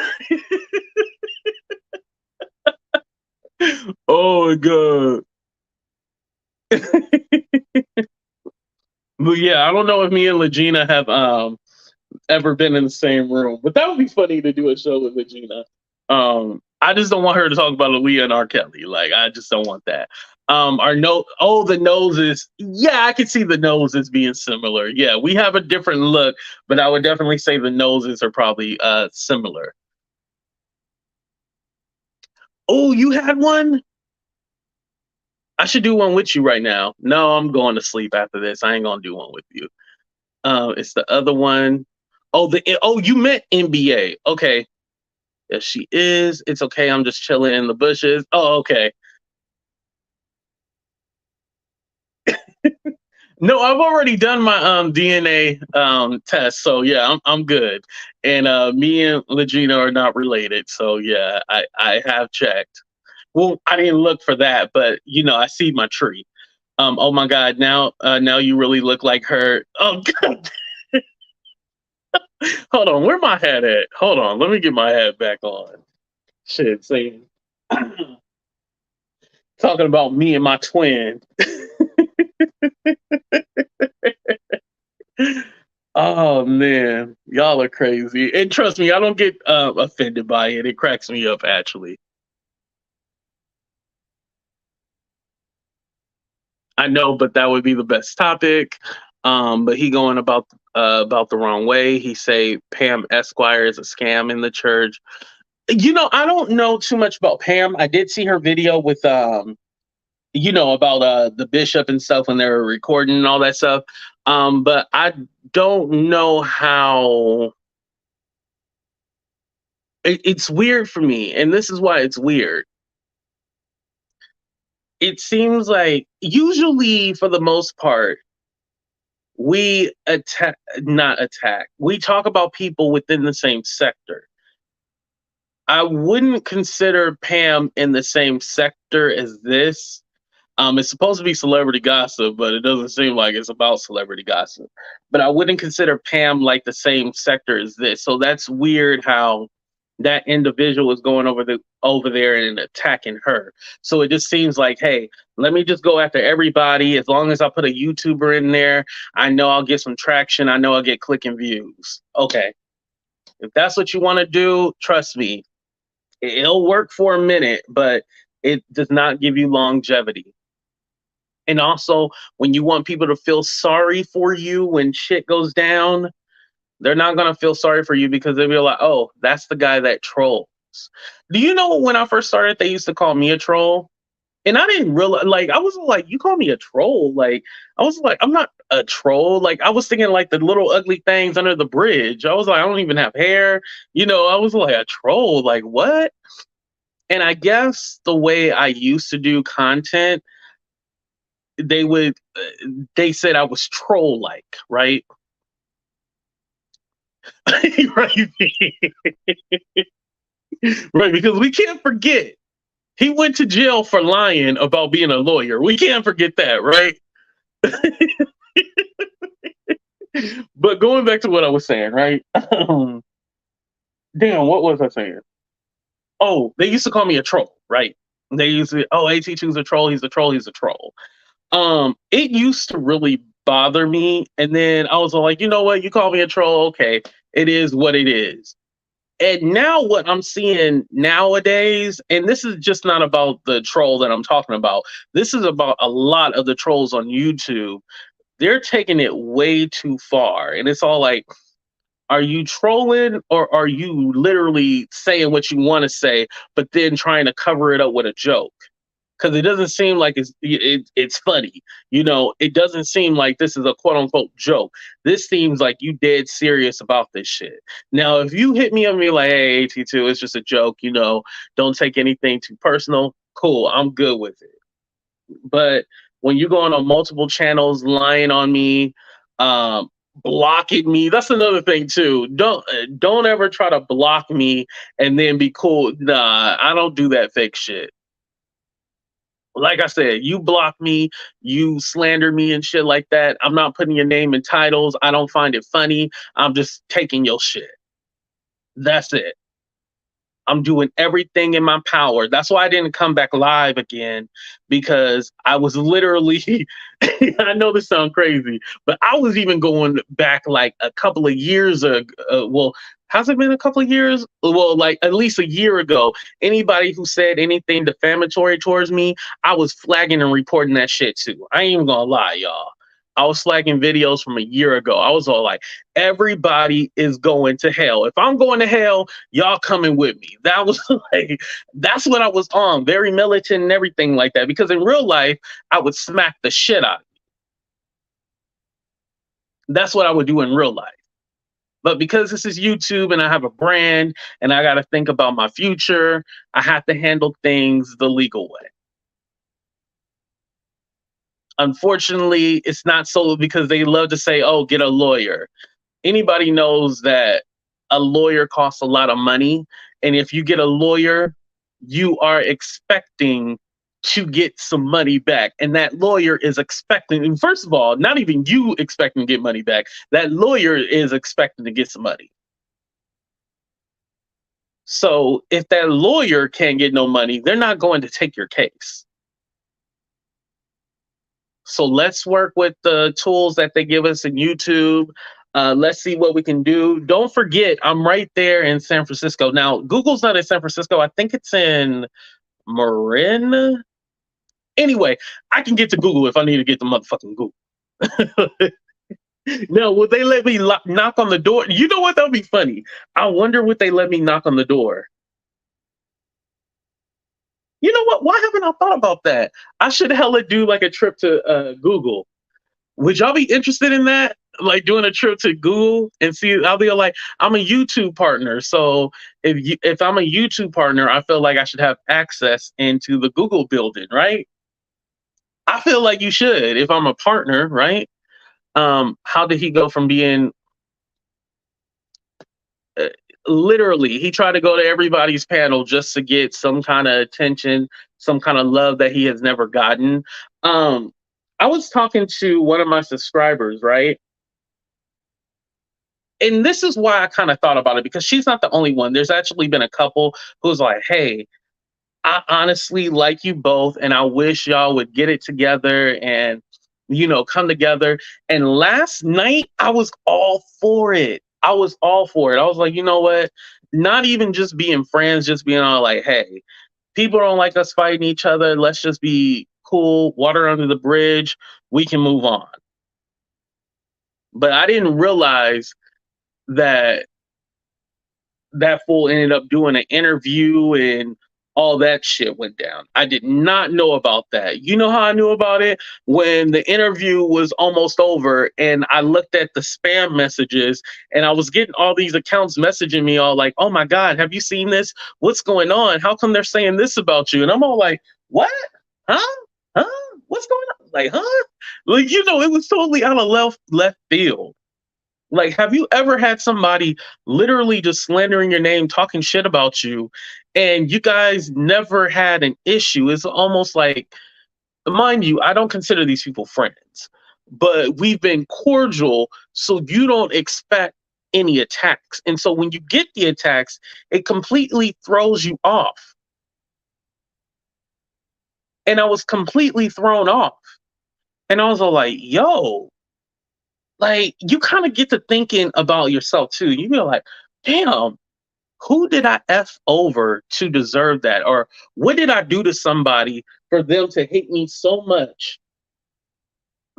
Oh my god. But yeah, I don't know if me and Legina have ever been in the same room, but that would be funny to do a show with Legina. I just don't want her to talk about Aaliyah and R. Kelly. Like, I just don't want that. The noses. Yeah, I can see the noses being similar. Yeah, we have a different look, but I would definitely say the noses are probably similar. Oh, you had one? I should do one with you right now. No, I'm going to sleep after this. I ain't gonna do one with you. It's the other one. Oh, you meant NBA. Okay. Yes, she is. It's okay. I'm just chilling in the bushes. Oh, okay. No, I've already done my DNA test, so yeah, I'm good. And me and Legina are not related, so yeah, I have checked. Well, I didn't look for that, but I see my tree. Oh my God, now you really look like her. Oh God, hold on, where my hat at? Hold on, let me get my hat back on. Shit, see, talking about me and my twin. Oh man, y'all are crazy. And trust me, I don't get offended by it. It cracks me up actually. I know, but that would be the best topic. But he going about the wrong way. He say Pam Esquire is a scam in the church. I don't know too much about Pam. I did see her video with about the bishop and stuff when they were recording and all that stuff. But I don't know how it's weird for me, and this is why it's weird. It seems like usually for the most part, we attack not attack. We talk about people within the same sector. I wouldn't consider Pam in the same sector as this. It's supposed to be celebrity gossip, but it doesn't seem like it's about celebrity gossip. But I wouldn't consider Pam like the same sector as this. So that's weird how that individual is going over there and attacking her. So it just seems like, hey, let me just go after everybody. As long as I put a YouTuber in there, I know I'll get some traction. I know I'll get click and views. Okay. If that's what you want to do, trust me, it'll work for a minute, but it does not give you longevity. And also, when you want people to feel sorry for you when shit goes down, they're not going to feel sorry for you because they'll be like, oh, that's the guy that trolls. Do you know when I first started, they used to call me a troll? And I didn't realize, like, I was like, you call me a troll? Like, I was like, I'm not a troll. Like, I was thinking like the little ugly things under the bridge. I was like, I don't even have hair. I was like, a troll. Like, what? And I guess the way I used to do content, they said I was troll like, right? Right. Right, because we can't forget he went to jail for lying about being a lawyer. We can't forget that, right? But going back to what I was saying, right? Damn, what was I saying? Oh, they used to call me a troll, right? They used to, oh, AT2's a troll, he's a troll, he's a troll. It used to really bother me, and then I was like, you know what? You call me a troll, okay? It is what it is. And now what I'm seeing nowadays, and this is just not about the troll that I'm talking about. This is about a lot of the trolls on YouTube. They're taking it way too far, and it's all like, are you trolling or are you literally saying what you want to say, but then trying to cover it up with a joke? Because it doesn't seem like it's funny. It doesn't seem like this is a quote unquote joke. This seems like you dead serious about this shit. Now, if you hit me up and be like, hey, AT2, it's just a joke, don't take anything too personal, cool, I'm good with it. But when you're going on multiple channels, lying on me, blocking me, that's another thing too. Don't ever try to block me and then be cool. Nah, I don't do that fake shit. Like I said, you block me, you slander me and shit like that. I'm not putting your name in titles. I don't find it funny. I'm just taking your shit. That's it. I'm doing everything in my power. That's why I didn't come back live again, because I was literally, I know this sounds crazy, but I was even going back like a couple of years ago. Well, has it been a couple of years? Well, like at least a year ago. Anybody who said anything defamatory towards me, I was flagging and reporting that shit too. I ain't even gonna lie, y'all. I was flagging videos from a year ago. I was all like, everybody is going to hell. If I'm going to hell, y'all coming with me. That was like, that's what I was on. Very militant and everything like that. Because in real life, I would smack the shit out of you. That's what I would do in real life. But because this is YouTube and I have a brand and I got to think about my future, I have to handle things the legal way. Unfortunately, it's not so, because they love to say, oh, get a lawyer. Anybody knows that a lawyer costs a lot of money. And if you get a lawyer, you are expecting to get some money back. And that lawyer is expecting, and first of all, not even you expecting to get money back. That lawyer is expecting to get some money. So if that lawyer can't get no money, they're not going to take your case. So let's work with the tools that they give us in YouTube. Let's see what we can do. Don't forget, I'm right there in San Francisco. Now, Google's not in San Francisco. I think it's in Marin. Anyway, I can get to Google if I need to get to motherfucking Google. Now, would they let me knock on the door? You know what? That'll be funny. I wonder would they let me knock on the door. You know what? Why haven't I thought about that? I should hella do like a trip to Google. Would y'all be interested in that? Like doing a trip to Google and see? I'll be like, I'm a YouTube partner, so if I'm a YouTube partner, I feel like I should have access into the Google building, right? I feel like you should if I'm a partner, right? How did he go from being uh, literally he tried to go to everybody's panel just to get some kind of attention, some kind of love that he has never gotten. um I was talking to one of my subscribers, right? And this is why I kind of thought about it, because she's not the only one. There's actually been a couple who's like, hey, I honestly like you both, and I wish y'all would get it together and, come together. And last night, I was all for it. I was all for it. I was like, you know what? Not even just being friends, just being all like, hey, people don't like us fighting each other. Let's just be cool, water under the bridge. We can move on. But I didn't realize that that fool ended up doing an interview and all that shit went down. I did not know about that. You know how I knew about it? When the interview was almost over and I looked at the spam messages and I was getting all these accounts messaging me all like, oh my God, have you seen this? What's going on? How come they're saying this about you? And I'm all like, what? Huh? Huh? What's going on? Like, huh? Like, it was totally out of left field. Like, have you ever had somebody literally just slandering your name, talking shit about you, and you guys never had an issue? It's almost like, mind you, I don't consider these people friends, but we've been cordial, so you don't expect any attacks. And so when you get the attacks, it completely throws you off. And I was completely thrown off. And I was all like, yo, like, you kind of get to thinking about yourself too. You feel like, damn, who did I F over to deserve that? Or what did I do to somebody for them to hate me so much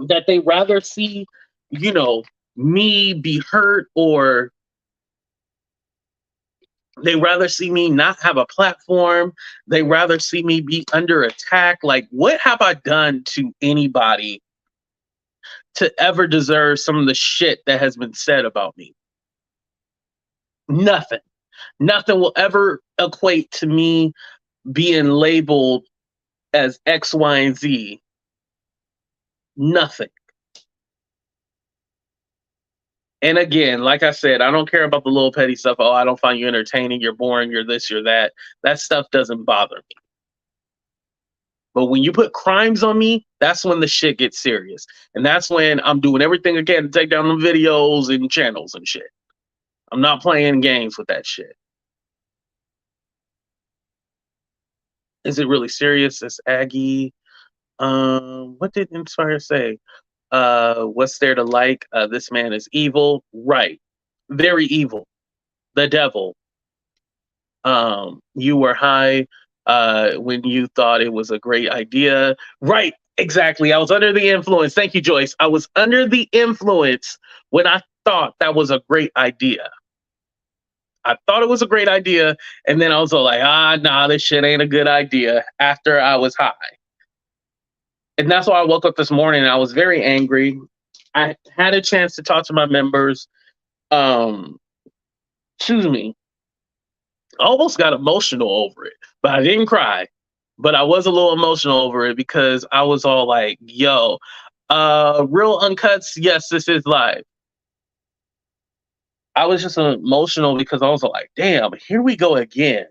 that they rather see, you know, me be hurt, or they rather see me not have a platform. They rather see me be under attack. Like, what have I done to anybody to ever deserve some of the shit that has been said about me? Nothing. Nothing will ever equate to me being labeled as X, Y, and Z. Nothing. And again, like I said, I don't care about the little petty stuff. Oh, I don't find you entertaining. You're boring. You're this, you're that. That stuff doesn't bother me. But when you put crimes on me, that's when the shit gets serious. And that's when I'm doing everything again to take down the videos and channels and shit. I'm not playing games with that shit. Is it really serious? It's Aggie. What did Inspire say? What's there to like? This man is evil. Right. Very evil. The devil. You were high when you thought it was a great idea. Right. Exactly. I was under the influence. Thank you, Joyce. I was under the influence when I thought that was a great idea. I thought it was a great idea. And then I was all like, nah, this shit ain't a good idea after I was high. And that's why I woke up this morning and I was very angry. I had a chance to talk to my members. Um, Excuse me. I almost got emotional over it, but I didn't cry. But I was a little emotional over it because I was all like, yo, real uncuts, yes, this is live. I was just emotional because I was like, damn, here we go again.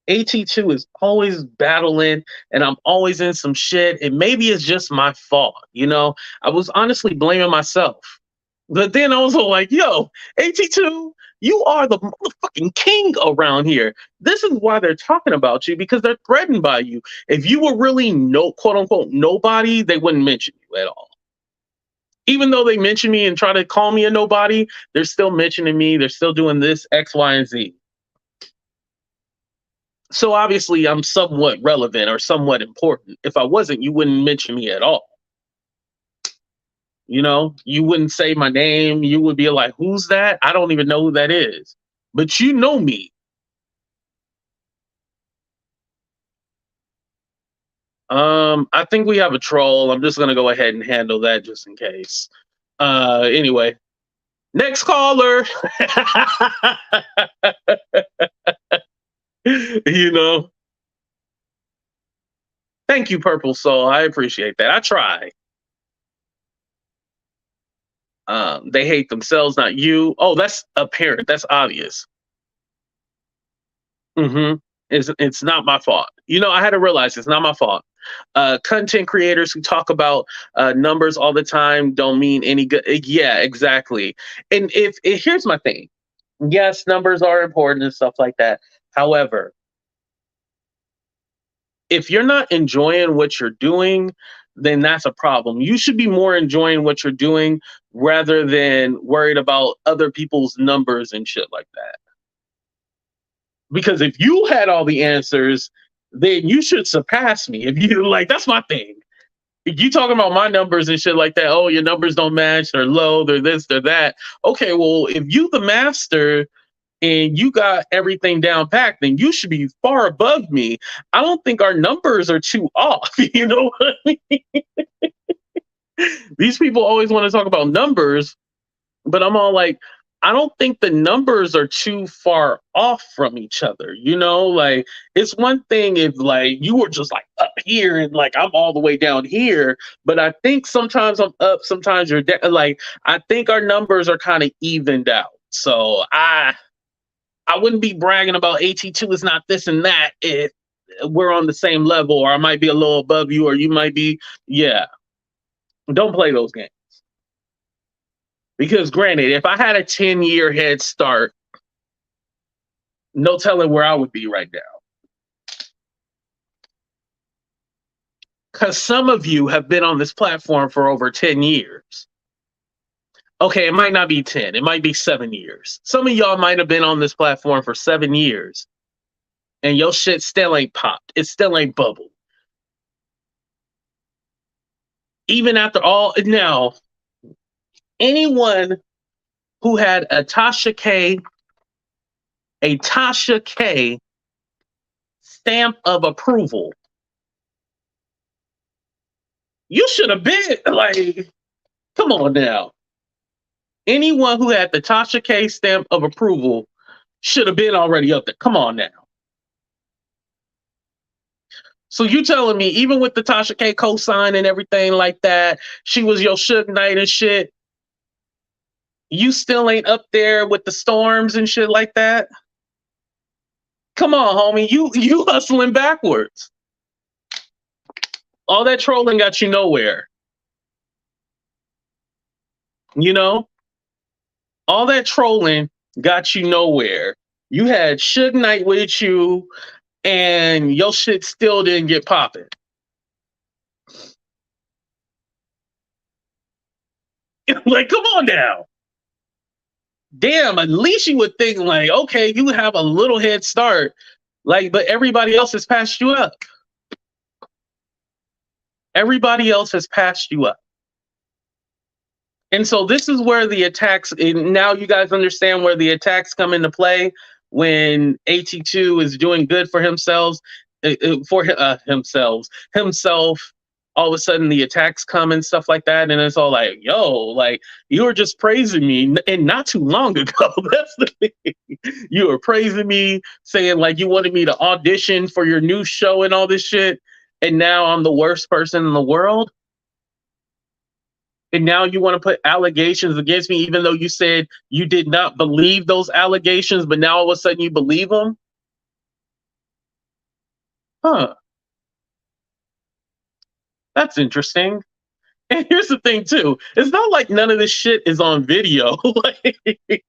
AT2 is always battling and I'm always in some shit. And maybe it's just my fault. I was honestly blaming myself. But then I was all like, yo, AT2, you are the motherfucking king around here. This is why they're talking about you, because they're threatened by you. If you were really no quote unquote nobody, they wouldn't mention you at all. Even though they mention me and try to call me a nobody, they're still mentioning me. They're still doing this, X, Y, and Z. So obviously I'm somewhat relevant or somewhat important. If I wasn't, you wouldn't mention me at all. You wouldn't say my name. You would be like, who's that? I don't even know who that is. But you know me. I think we have a troll. I'm just gonna go ahead and handle that just in case. Anyway, next caller. you know, thank you, Purple Soul. I appreciate that. I try. They hate themselves, not you. Oh, that's apparent. That's obvious. Mm-hmm. It's not my fault. I had to realize it's not my fault. Content creators who talk about numbers all the time don't mean any good. Yeah, exactly. And if here's my thing. Yes, numbers are important and stuff like that. However, if you're not enjoying what you're doing, then that's a problem. You should be more enjoying what you're doing rather than worried about other people's numbers and shit like that. Because if you had all the answers, then you should surpass me. If you like, that's my thing. If you talking about my numbers and shit like that, oh, your numbers don't match, they're low, they're this, they're that. Okay, well, if you the master and you got everything down packed, then you should be far above me. I don't think our numbers are too off. You know what I mean? These people always want to talk about numbers, but I'm all like, I don't think the numbers are too far off from each other. Like it's one thing if like you were just like up here and like I'm all the way down here, but I think sometimes I'm up, sometimes you're down. Like I think our numbers are kind of evened out. So I wouldn't be bragging about AT2 is not this and that if we're on the same level, or I might be a little above you, or you might be, yeah. Don't play those games. Because granted, if I had a 10-year head start, no telling where I would be right now. Because some of you have been on this platform for over 10 years. Okay, it might not be 10, it might be 7 years. Some of y'all might have been on this platform for 7 years. And your shit still ain't popped. It still ain't bubbled. Even after all, now, anyone who had a Tasha K stamp of approval, you should have been like, come on now. Anyone who had the Tasha K stamp of approval should have been already up there. Come on now. So you telling me even with the Tasha K cosign and everything like that, she was your Suge Knight and shit, you still ain't up there with the storms and shit like that? Come on, homie. You hustling backwards. All that trolling got you nowhere. All that trolling got you nowhere. You had Suge Knight with you, and your shit still didn't get popping. Like, come on now. Damn, at least you would think like, okay, you have a little head start, like, but everybody else has passed you up. Everybody else has passed you up. And so this is where the attacks, and now you guys understand where the attacks come into play when AT2 is doing good for himself, himself. All of a sudden the attacks come and stuff like that, and it's all like, yo, like you were just praising me and not too long ago. That's the thing. You were praising me, saying like you wanted me to audition for your new show and all this shit, and now I'm the worst person in the world. And now you want to put allegations against me, even though you said you did not believe those allegations, but now all of a sudden you believe them? Huh. That's interesting. And here's the thing, too. It's not like none of this shit is on video. Like,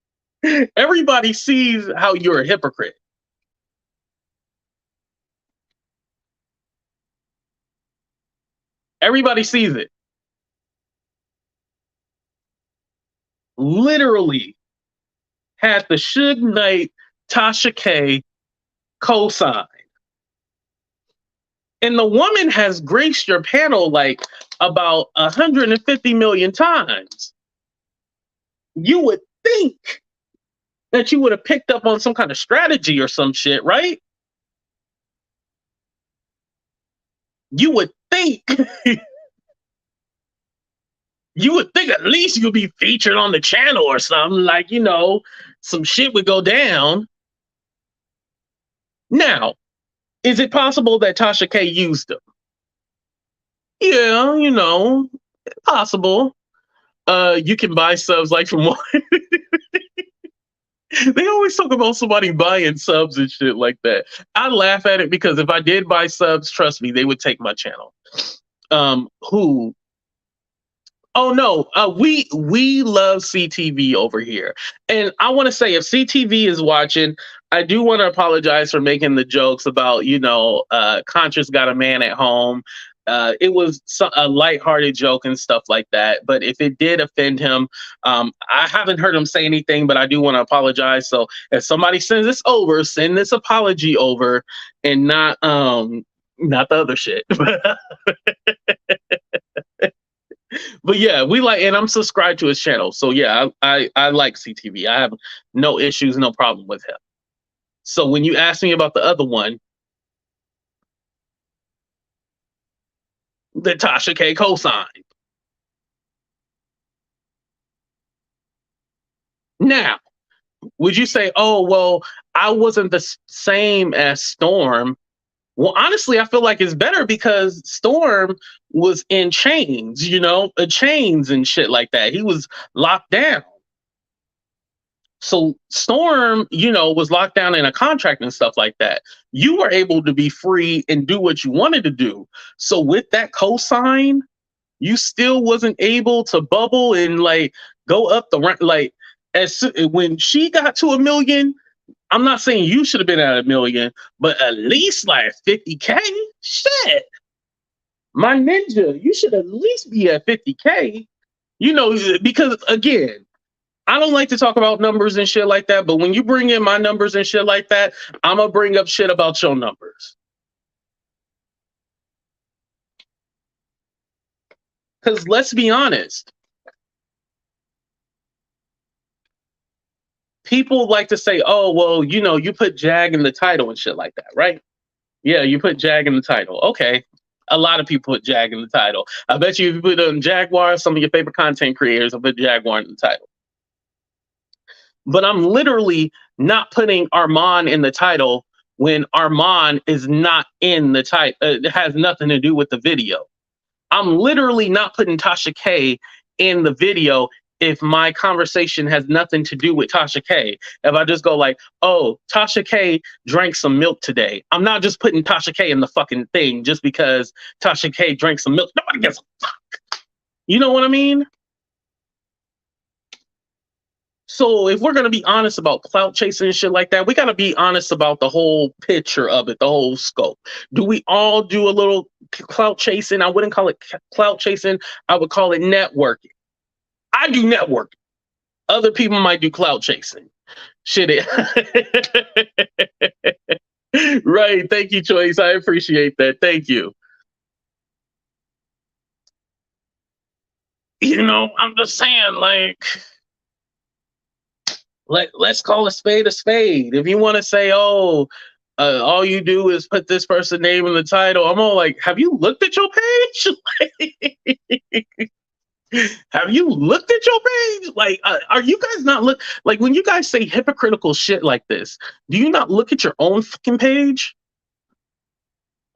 everybody sees how you're a hypocrite. Everybody sees it. Literally had the Suge Knight Tasha K co-sign. And the woman has graced your panel like about 150 million times. You would think that you would have picked up on some kind of strategy or some shit, right? You would think you would think at least you'll be featured on the channel or something, like, some shit would go down. Now, is it possible that Tasha K used them? Yeah, possible. You can buy subs like from they always talk about somebody buying subs and shit like that. I laugh at it because if I did buy subs, trust me, they would take my channel. Who? Oh no, we love CTV over here, and I want to say if CTV is watching, I do want to apologize for making the jokes about Contra's got a man at home. It was a lighthearted joke and stuff like that. But if it did offend him, I haven't heard him say anything, but I do want to apologize. So if somebody sends this over, send this apology over, and not the other shit. But yeah, we like, and I'm subscribed to his channel. So yeah, I like CTV. I have no issues, no problem with him. So when you ask me about the other one, that Tasha K co-signed. Now, would you say, oh, well, I wasn't the same as Storm? Well, honestly, I feel like it's better because Storm was in chains, chains and shit like that. He was locked down. So Storm, was locked down in a contract and stuff like that. You were able to be free and do what you wanted to do. So with that cosign, you still wasn't able to bubble and like go up the rank. Like when she got to 1 million, I'm not saying you should have been at 1 million, but at least like 50K. Shit, my ninja, you should at least be at 50K. Because again, I don't like to talk about numbers and shit like that, but when you bring in my numbers and shit like that, I'm gonna bring up shit about your numbers. Because let's be honest, people like to say, oh, well, you put Jag in the title and shit like that, right? Yeah, you put Jag in the title. Okay. A lot of people put Jag in the title. I bet you if you put on Jaguar, some of your favorite content creators will put Jaguar in the title. But I'm literally not putting Armand in the title when Armand is not in the title. It has nothing to do with the video. I'm literally not putting Tasha K in the video if my conversation has nothing to do with Tasha K. If I just go like, oh, Tasha K drank some milk today. I'm not just putting Tasha K in the fucking thing just because Tasha K drank some milk. Nobody gives a fuck. You know what I mean? So if we're going to be honest about clout chasing and shit like that, we got to be honest about the whole picture of it, the whole scope. Do we all do a little clout chasing? I wouldn't call it clout chasing. I would call it networking. I do networking. Other people might do clout chasing. Shit. Right. Thank you, Choice. I appreciate that. Thank you. I'm just saying, like, let's call a spade a spade. If you want to say, oh, all you do is put this person's name in the title, I'm all like, have you looked at your page? Have you looked at your page? Like, are you guys not like when you guys say hypocritical shit like this, do you not look at your own fucking page?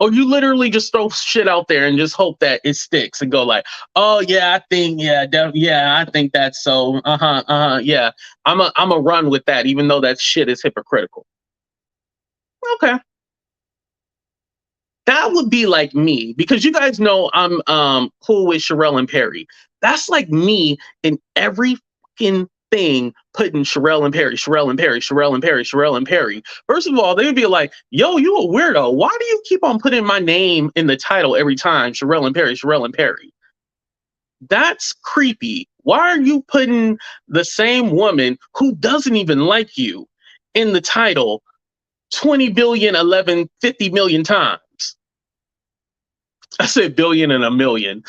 Or you literally just throw shit out there and just hope that it sticks and go like, oh yeah, I think, I think that's so, yeah. I'm a run with that, even though that shit is hypocritical. Okay. That would be like me, because you guys know I'm cool with Sherelle and Perry. That's like me in every fucking thing, putting Sherelle and Perry, Sherelle and Perry, Sherelle and Perry, Sherelle and Perry. First of all, they would be like, yo, you a weirdo. Why do you keep on putting my name in the title every time? Sherelle and Perry, Sherelle and Perry. That's creepy. Why are you putting the same woman who doesn't even like you in the title 20 billion, 11, 50 million times? I said billion and a million.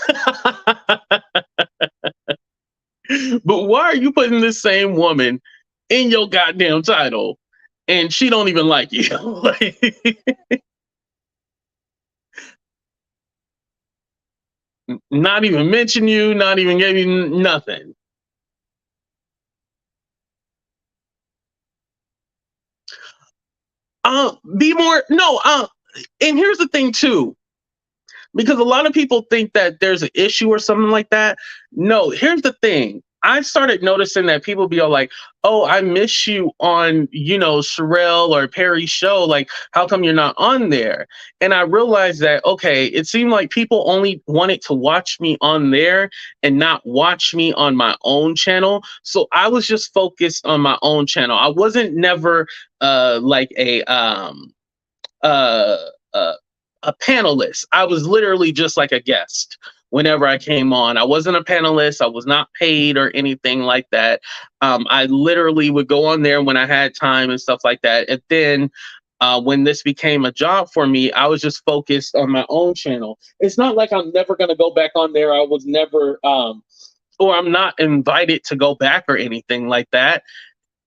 But why are you putting this same woman in your goddamn title and she don't even like you? Not even mention you, not even gave you nothing. Be more no. And here's the thing too, because a lot of people think that there's an issue or something like that. No, here's the thing. I started noticing that people be all like, "Oh, I miss you on, Sherelle or Perry's show. Like, how come you're not on there?" And I realized that, okay, it seemed like people only wanted to watch me on there and not watch me on my own channel. So I was just focused on my own channel. I wasn't never like uh, uh, a panelist. I was literally just like a guest whenever I came on. I wasn't a panelist. I was not paid or anything like that. I literally would go on there when I had time and stuff like that. And then when this became a job for me, I was just focused on my own channel. It's not like I'm never going to go back on there. I was never, or I'm not invited to go back or anything like that.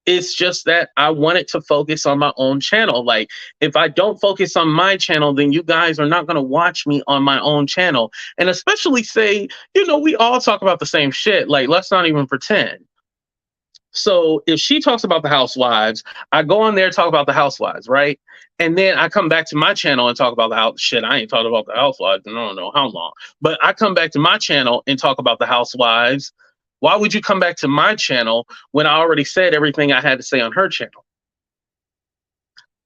It's just that I wanted to focus on my own channel. Like, if I don't focus on my channel, then you guys are not going to watch me on my own channel. And especially say, we all talk about the same shit. Like, let's not even pretend. So if she talks about the housewives, I go on there talk about the housewives, right? And then I come back to my channel and talk about the house shit. I ain't talked about the housewives in I don't know how long. But I come back to my channel and talk about the housewives. Why would you come back to my channel when I already said everything I had to say on her channel?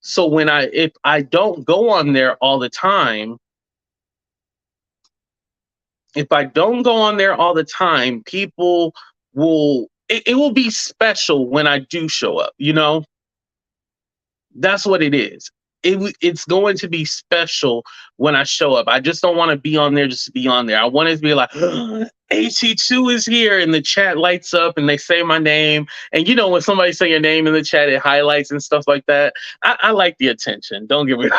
So if I don't go on there all the time, people it will be special when I do show up, That's what it is. It's going to be special when I show up. I just don't want to be on there just to be on there. I want it to be like, AT2 is here, and the chat lights up and they say my name. And when somebody say your name in the chat, it highlights and stuff like that. I like the attention. Don't get me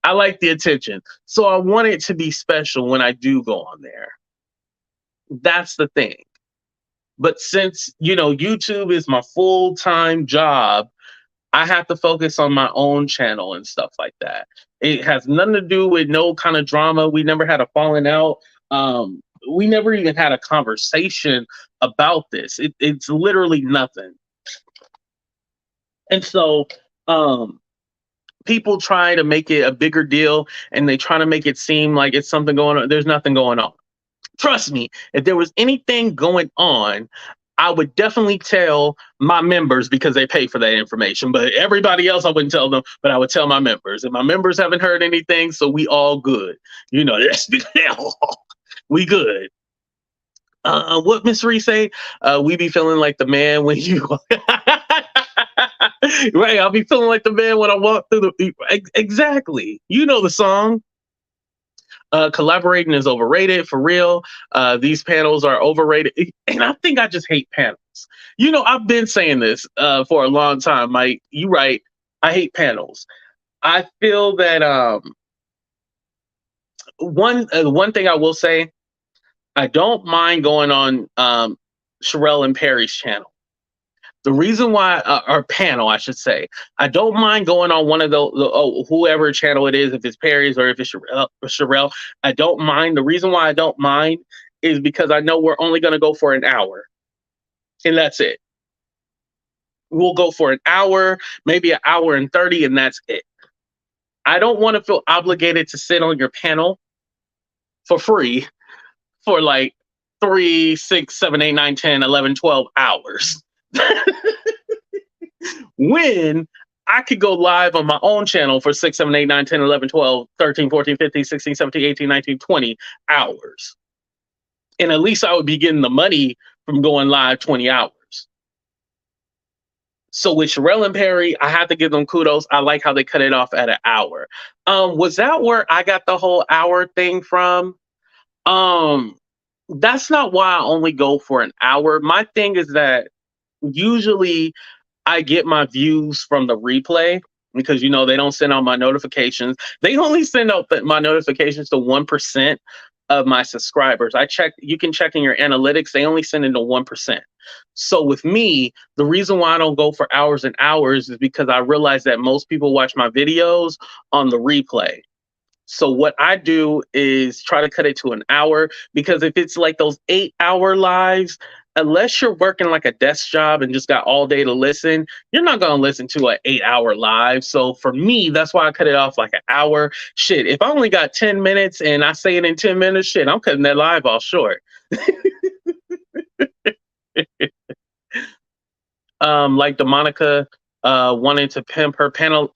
I like the attention. So I want it to be special when I do go on there. That's the thing. But since, YouTube is my full-time job, I have to focus on my own channel and stuff like that. It has nothing to do with no kind of drama. We never had a falling out. We never even had a conversation about this. It's literally nothing. And so people try to make it a bigger deal, and they try to make it seem like it's something going on. There's nothing going on. Trust me, if there was anything going on, I would definitely tell my members because they pay for that information. But everybody else, I wouldn't tell them, but I would tell my members. And my members haven't heard anything, so we all good. We good. What Miss Reese say? We be feeling like the man when you... Right, I'll be feeling like the man when I walk through the... Exactly. You know the song. Collaborating is overrated, for real. These panels are overrated. And I think I just hate panels. I've been saying this for a long time, Mike. You right. I hate panels. I feel that one thing I will say, I don't mind going on Sherelle and Perry's channel. The reason why, or panel, I should say, I don't mind going on one of whoever channel it is, if it's Perry's or if it's Sherelle, I don't mind. The reason why I don't mind is because I know we're only going to go for an hour, and that's it. We'll go for an hour, maybe an hour and 30, and that's it. I don't want to feel obligated to sit on your panel for free for like 3, 6, 7, 8, 9, 10, 11, 12 hours. When I could go live on my own channel for 6, 7, 8, 9, 10, 11, 12, 13, 14, 15, 16, 17, 18, 19, 20 hours. And at least I would be getting the money from going live 20 hours. So with Sherelle and Perry, I have to give them kudos. I like how they cut it off at an hour. Was that where I got the whole hour thing from? That's not why I only go for an hour. My thing is that usually I get my views from the replay because they don't send out my notifications. They only send out my notifications to 1% of my subscribers. You can check in your analytics. They only send it to 1%. So with me, the reason why I don't go for hours and hours is because I realize that most people watch my videos on the replay. So what I do is try to cut it to an hour, because if it's like those 8 hour lives, unless you're working like a desk job and just got all day to listen, you're not gonna listen to an 8 hour live. So for me, that's why I cut it off like an hour. Shit, if I only got 10 minutes and I say it in 10 minutes, shit, I'm cutting that live off short. Like the Monica wanting to pimp her panel,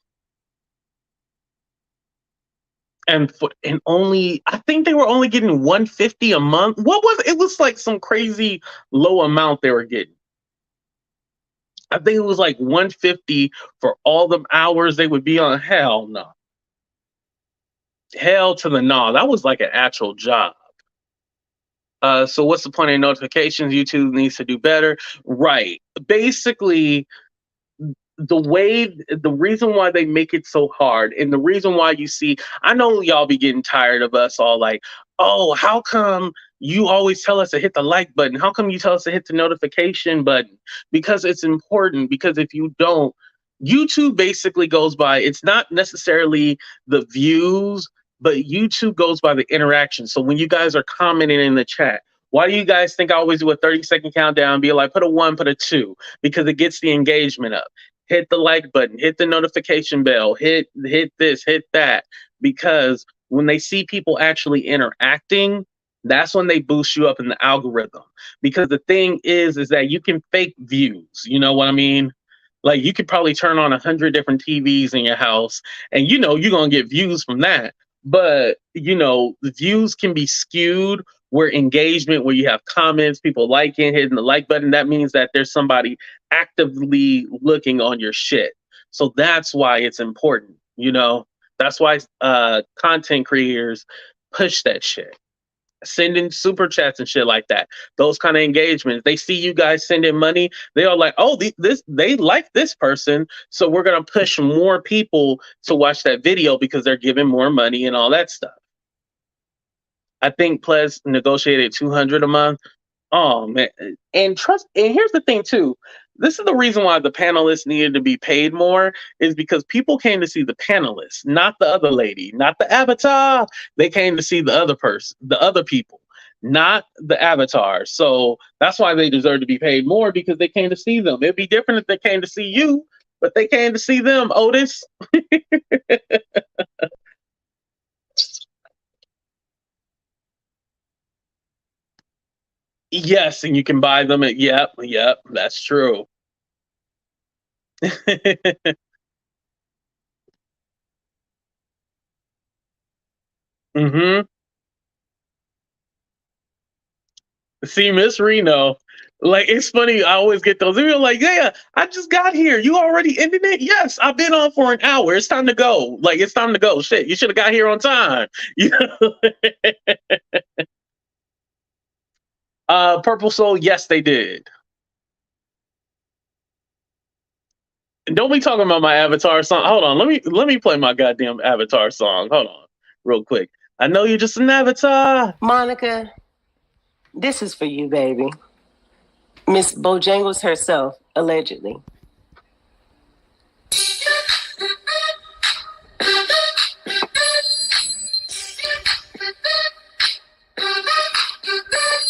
and only, I think they were only getting 150 a month. What was it? Was like some crazy low amount they were getting. I think it was like 150 for all the hours they would be on. Hell no. Hell to the no. That was like an actual job. So what's the point of notifications? YouTube needs to do better. Right. Basically, the reason why they make it so hard, and the reason why you see, I know y'all be getting tired of us all like, oh, how come you always tell us to hit the like button, how come you tell us to hit the notification button? Because it's important, because if you don't, YouTube basically goes by, it's not necessarily the views, but YouTube goes by the interaction. So when you guys are commenting in the chat, why do you guys think I always do a 30-second countdown, be like, put a 1, put a 2? Because it gets the engagement up. Hit the like button, hit the notification bell, hit this, hit that, because when they see people actually interacting, that's when they boost you up in the algorithm. Because the thing is that you can fake views. You know what I mean? Like you could probably turn on 100 different TVs in your house, and you're gonna get views from that. But the views can be skewed. Where engagement, where you have comments, people liking, hitting the like button, that means that there's somebody actively looking on your shit. So that's why it's important. That's why content creators push that shit, sending super chats and shit like that. Those kind of engagements, they see you guys sending money, they are like, oh, they like this person, so we're gonna push more people to watch that video because they're giving more money and all that stuff. I think Ples negotiated 200 a month. Oh man, and trust. And here's the thing too. This is the reason why the panelists needed to be paid more, is because people came to see the panelists, not the other lady, not the avatar. They came to see the other person, the other people, not the avatar. So that's why they deserve to be paid more, because they came to see them. It'd be different if they came to see you, but they came to see them, Otis. Yes, and you can buy them at, yep, that's true. hmm See, Miss Reno, like it's funny. I always get those. They're like, "Yeah, I just got here. You already ended it? Yes, I've been on for an hour. It's time to go. Like it's time to go. Shit, you should have got here on time." You know? Purple Soul, yes, they did. And don't be talking about my Avatar song. Hold on, let me play my goddamn Avatar song. Hold on, real quick. I know you're just an avatar. Monica, this is for you, baby. Miss Bojangles herself, allegedly.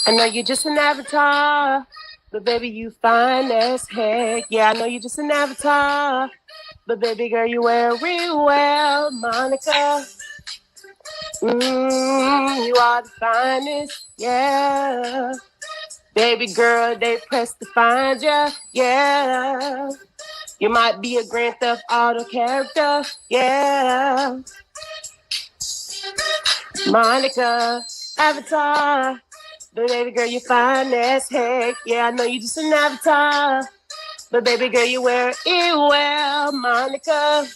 I know you're just an avatar, but baby, you fine as heck. Yeah, I know you're just an avatar, but baby girl, you wear it real well, Monica. You are the finest, yeah. Baby girl, they press to find ya, yeah. You might be a Grand Theft Auto character, yeah. Monica, avatar. But baby girl, you fine as heck. Yeah, I know you just an avatar. But baby girl, you wear it well, Monica.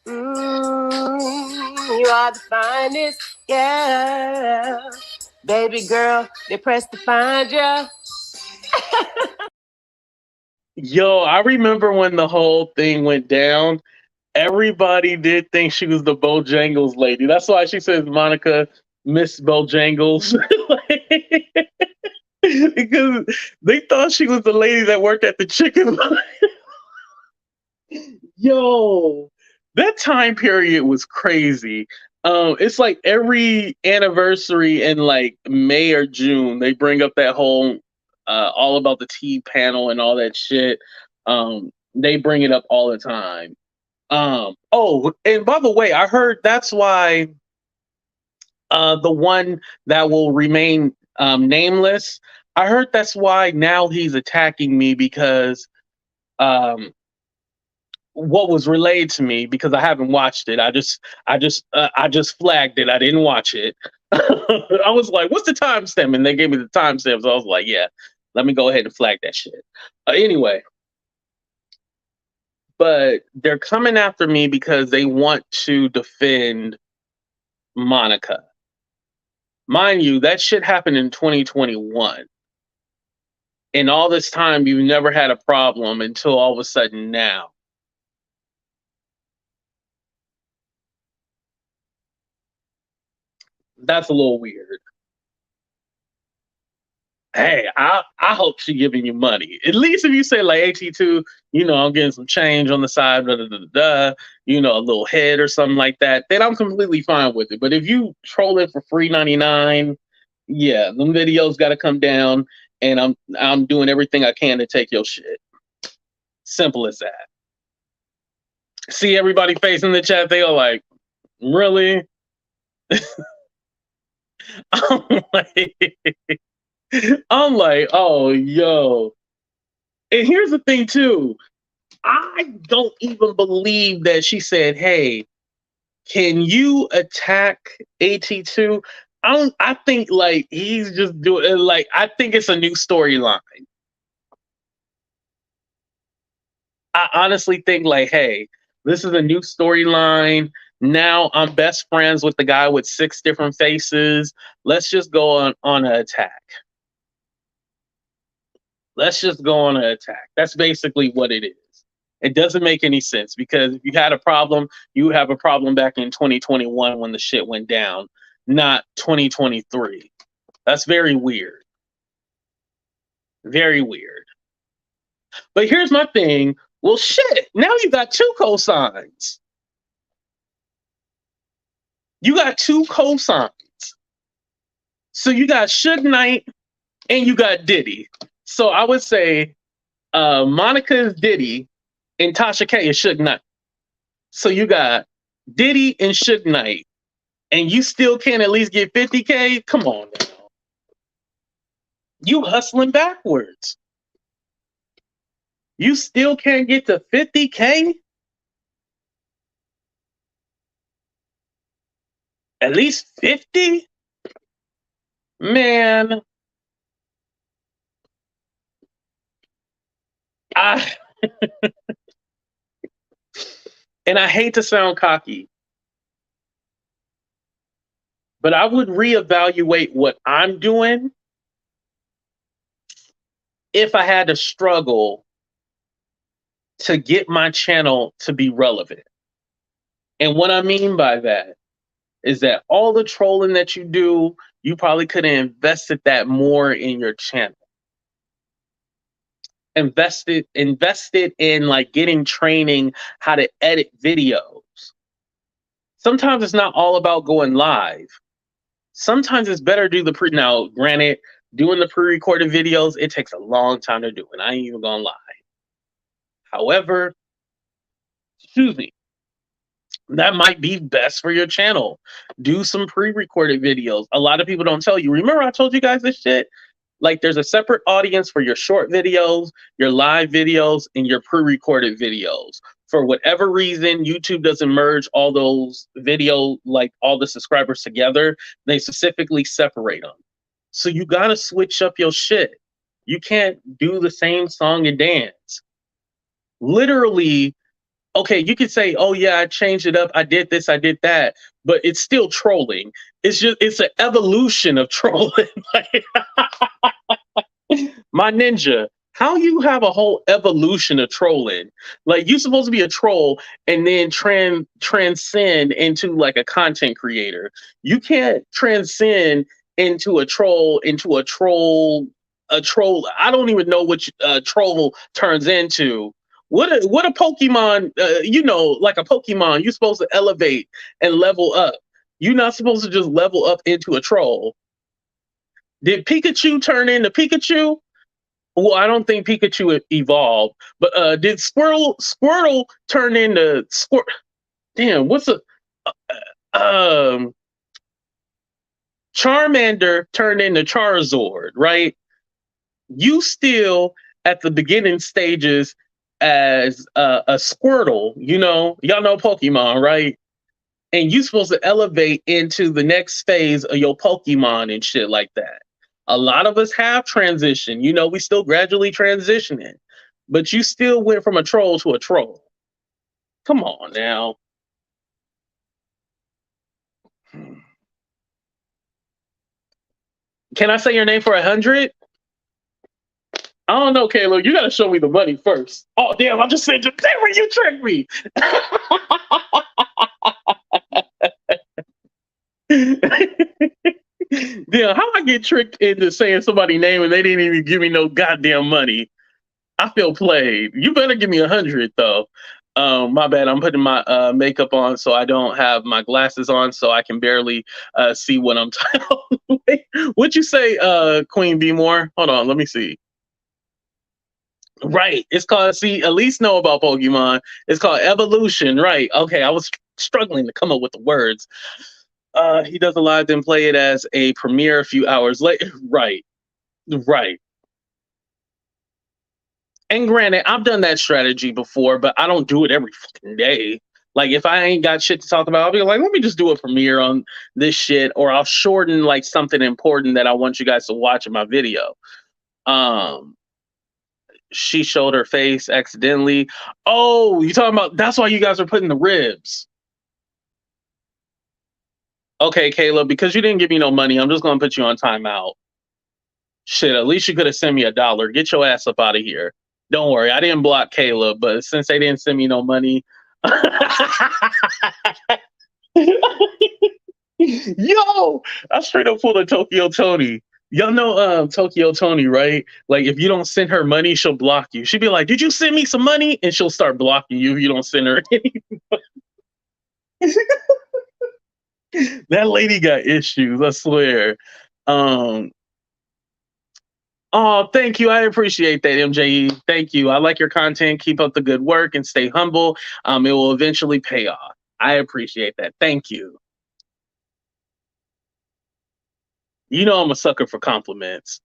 You are the finest, yeah. Baby girl, they press to find ya. Yo, I remember when the whole thing went down. Everybody did think she was the Bojangles lady. That's why she says Monica, Miss Bojangles. Because they thought she was the lady that worked at the chicken. Yo, that time period was crazy. It's like every anniversary in like May or June, they bring up that whole all about the tea panel and all that shit. They bring it up all the time. Oh, and by the way, I heard that's why the one that will remain nameless. I heard that's why now he's attacking me because um, what was relayed to me because I haven't watched it. I just flagged it. I didn't watch it. I was like, "What's the timestamp?" And they gave me the timestamp. So I was like, "Yeah, let me go ahead and flag that shit." Anyway, but they're coming after me because they want to defend Monica. Mind you, that shit happened in 2021. In all this time, you've never had a problem until all of a sudden now. That's a little weird. Hey, I hope she giving you money. At least if you say like AT2, I'm getting some change on the side, da, da, da, da, a little head or something like that, then I'm completely fine with it. But if you troll it for free 99, yeah, them videos got to come down, and I'm doing everything I can to take your shit. Simple as that. See everybody facing the chat, they are like, really? I'm like, I'm like, oh, yo. And here's the thing, too. I don't even believe that she said, hey, can you attack AT2? I think like he's just doing like I think it's a new storyline. I honestly think like, hey, this is a new storyline. Now I'm best friends with the guy with 6 different faces. Let's just go on an attack. Let's just go on an attack. That's basically what it is. It doesn't make any sense because if you had a problem, you have a problem back in 2021 when the shit went down, not 2023. That's very weird. Very weird. But here's my thing. Well, shit. Now you got 2 cosigns. You got 2 cosigns. So you got Suge Knight and you got Diddy. So I would say Monica is Diddy and Tasha K is Suge Knight. So you got Diddy and Suge Knight, and you still can't at least get 50K? Come on now. You hustling backwards. You still can't get to 50K? At least 50? Man. And I hate to sound cocky, but I would reevaluate what I'm doing if I had to struggle to get my channel to be relevant. And what I mean by that is that all the trolling that you do, you probably could have invested that more in your channel. Invested in like getting training how to edit videos. Sometimes it's not all about going live. Sometimes it's better to do the now, granted, doing the pre-recorded videos, it takes a long time to do it. I ain't even gonna lie. However, excuse me, that might be best for your channel. Do some pre-recorded videos. A lot of people don't tell you. Remember I told you guys this shit? Like there's a separate audience for your short videos, your live videos, and your pre-recorded videos. For whatever reason, YouTube doesn't merge all those like all the subscribers together. They specifically separate them. So you gotta switch up your shit. You can't do the same song and dance. Literally, okay, you could say, oh yeah, I changed it up, I did this, I did that, but it's still trolling. It's an evolution of trolling. My ninja, how you have a whole evolution of trolling? Like you're supposed to be a troll and then transcend into like a content creator. You can't transcend into a troll, a troll. I don't even know what troll turns into. What a Pokemon, like a Pokemon, you're supposed to elevate and level up. You're not supposed to just level up into a troll. Did Pikachu turn into Pikachu? Well, I don't think Pikachu evolved, but did Squirtle turn into Squirt? Damn, what's a um Charmander turned into Charizard, right? You still at the beginning stages as a Squirtle, y'all know Pokemon, right? And you supposed to elevate into the next phase of your Pokemon and shit like that. A lot of us have transitioned. We still gradually transitioning, but you still went from a troll to a troll. Come on now. Can I say your name for 100? I don't know, Caleb. You gotta show me the money first. Oh damn! I just said your name when you tricked me. Damn, how I get tricked into saying somebody's name and they didn't even give me no goddamn money? I feel played. You better give me 100 though. My bad. I'm putting my makeup on, so I don't have my glasses on, so I can barely see what I'm talking. What'd you say, Queen B More? Hold on, let me see. Right. It's called, see, at least know about Pokemon. It's called evolution. Right. Okay. I was struggling to come up with the words. He does a live, then play it as a premiere a few hours later. Right. Right. And granted, I've done that strategy before, but I don't do it every fucking day. Like if I ain't got shit to talk about, I'll be like, let me just do a premiere on this shit, or I'll shorten like something important that I want you guys to watch in my video. Um, she showed her face accidentally. Oh, you talking about that's why you guys are putting the ribs. Okay, Caleb, because you didn't give me no money, I'm just gonna put you on timeout. Shit, at least you could have sent me $1. Get your ass up out of here. Don't worry, I didn't block Caleb, but since they didn't send me no money. Yo, I straight up pulled a Tokyo Tony. Y'all know Tokyo Tony, right? Like if you don't send her money, she'll block you. She'd be like, "Did you send me some money?" And she'll start blocking you if you don't send her any. That lady got issues, I swear. Um Oh, thank you. I appreciate that, MJE. Thank you. I like your content. Keep up the good work and stay humble. It will eventually pay off. I appreciate that. Thank you. You know I'm a sucker for compliments.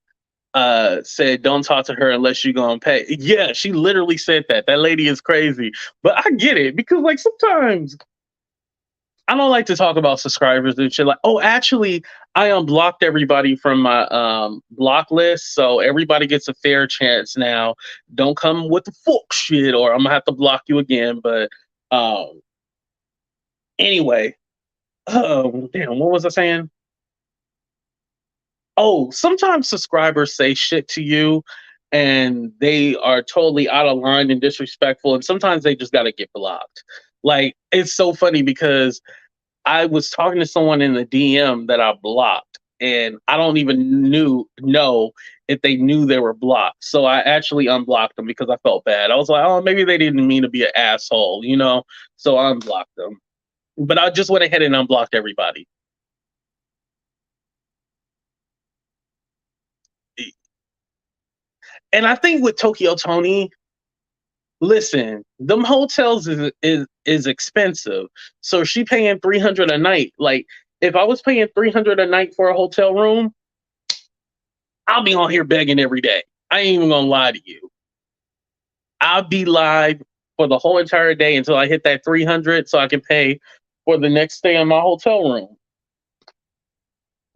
Said don't talk to her unless you're gonna pay. Yeah, she literally said that. That lady is crazy. But I get it because like sometimes I don't like to talk about subscribers and shit. Like, oh, actually, I unblocked everybody from my block list, so everybody gets a fair chance now. Don't come with the fuck shit, or I'm gonna have to block you again. But um, anyway, damn, what was I saying? Oh, sometimes subscribers say shit to you, and they are totally out of line and disrespectful, and sometimes they just gotta get blocked. Like, it's so funny because I was talking to someone in the DM that I blocked, and I don't even know if they knew they were blocked. So I actually unblocked them because I felt bad. I was like, oh, maybe they didn't mean to be an asshole. So I unblocked them. But I just went ahead and unblocked everybody. And I think with Tokyo Tony, listen, them hotels is expensive. So she paying 300 a night. Like if I was paying 300 a night for a hotel room, I'll be on here begging every day. I ain't even gonna lie to you. I'll be live for the whole entire day until I hit that 300 so I can pay for the next stay in my hotel room.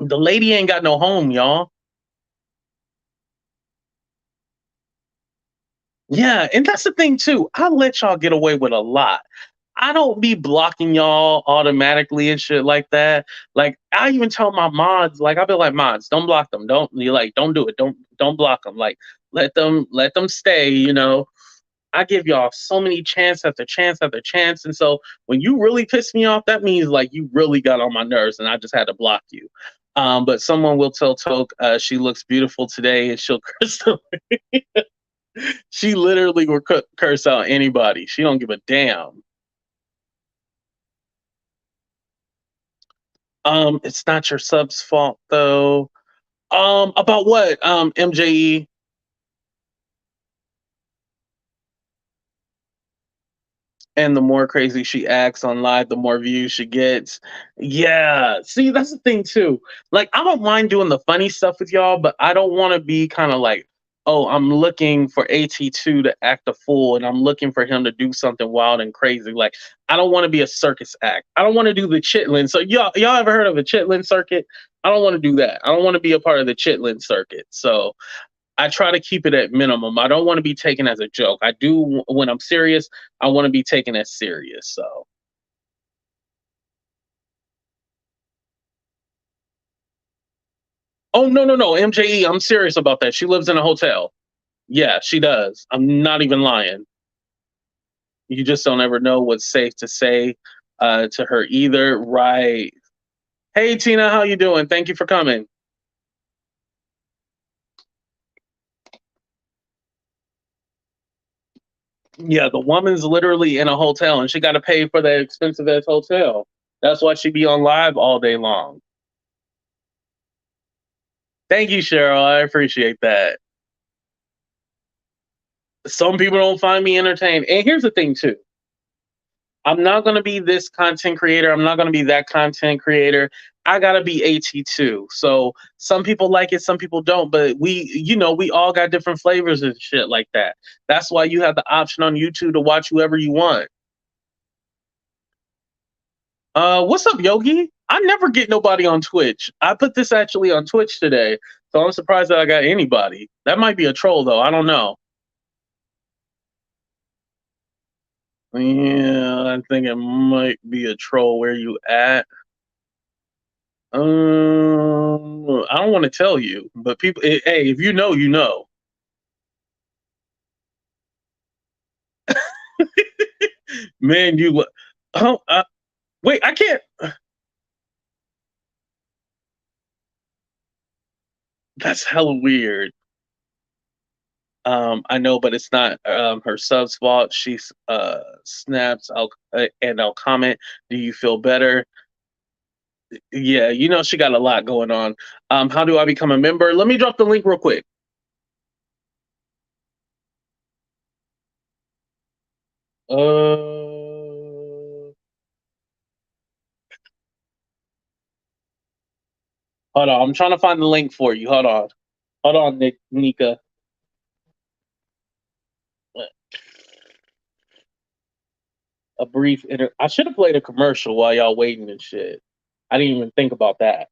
The lady ain't got no home, y'all. Yeah, and that's the thing too. I let y'all get away with a lot. I don't be blocking y'all automatically and shit like that. Like I even tell my mods, like I'll be like, mods, don't block them. Don't do it. Don't block them. Like let them stay. I give y'all so many chance after chance after chance. And so when you really piss me off, that means like you really got on my nerves and I just had to block you. But someone will tell Toke she looks beautiful today and she'll curse them. She literally will curse out anybody. She don't give a damn. It's not your sub's fault though. About what? MJE. And the more crazy she acts on live, the more views she gets. Yeah. See, that's the thing too. Like, I don't mind doing the funny stuff with y'all, but I don't want to be kind of like, oh, I'm looking for AT2 to act a fool and I'm looking for him to do something wild and crazy. Like, I don't want to be a circus act. I don't want to do the chitlin. So y'all ever heard of a chitlin circuit? I don't want to do that. I don't want to be a part of the chitlin circuit. So I try to keep it at minimum. I don't want to be taken as a joke. I do when I'm serious. I want to be taken as serious. So, oh no, MJE. I'm serious about that. She lives in a hotel. Yeah, she does. I'm not even lying. You just don't ever know what's safe to say to her either. Right. Hey Tina, how you doing? Thank you for coming. Yeah, the woman's literally in a hotel and she got to pay for that expensive ass hotel. That's why she be on live all day long. Thank you, Cheryl. I appreciate that. Some people don't find me entertaining. And here's the thing, too. I'm not going to be this content creator. I'm not going to be that content creator. I got to be AT2. So some people like it, some people don't. But we all got different flavors and shit like that. That's why you have the option on YouTube to watch whoever you want. What's up, Yogi? I never get nobody on Twitch. I put this actually on Twitch today. So I'm surprised that I got anybody. That might be a troll, though. I don't know. Yeah, I think it might be a troll. Where you at? I don't want to tell you, but people, hey, if you know, you know. Man, you. Oh, wait, I can't. That's hella weird. I know, but it's not her sub's fault. She snaps. I'll comment. Do you feel better? Yeah, she got a lot going on. How do I become a member? Let me drop the link real quick. Hold on, I'm trying to find the link for you. Hold on, Nika. A brief I should have played a commercial while y'all waiting and shit. I didn't even think about that.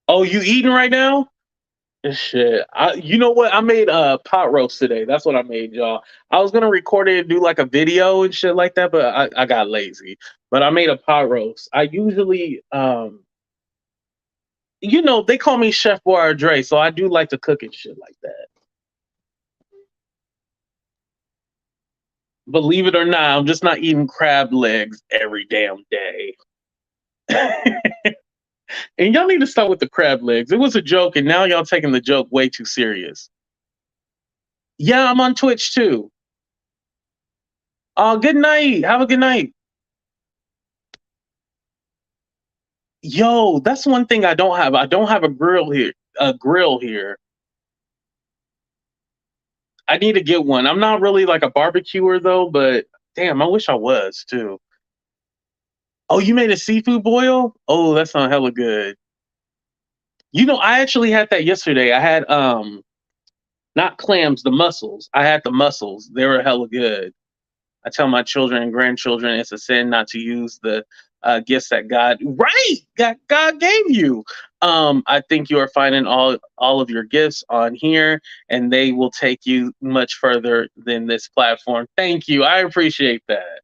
Oh, you eating right now? Shit. You know what? I made a pot roast today. That's what I made, y'all. I was gonna record it and do like a video and shit like that, but I got lazy. But I made a pot roast. I usually they call me Chef Boyardee, so I do like to cook and shit like that. Believe it or not, I'm just not eating crab legs every damn day. And y'all need to start with the crab legs. It was a joke, and now y'all taking the joke way too serious. Yeah, I'm on Twitch too. Good night. Have a good night. Yo, that's one thing I don't have. I don't have a grill here. A grill here. I need to get one. I'm not really like a barbecuer though, but damn, I wish I was too. Oh, you made a seafood boil? Oh, that sounds hella good. I actually had that yesterday. I had not clams, the mussels. I had the mussels. They were hella good. I tell my children and grandchildren it's a sin not to use the gifts that God gave you. I think you are finding all of your gifts on here, and they will take you much further than this platform. Thank you. I appreciate that.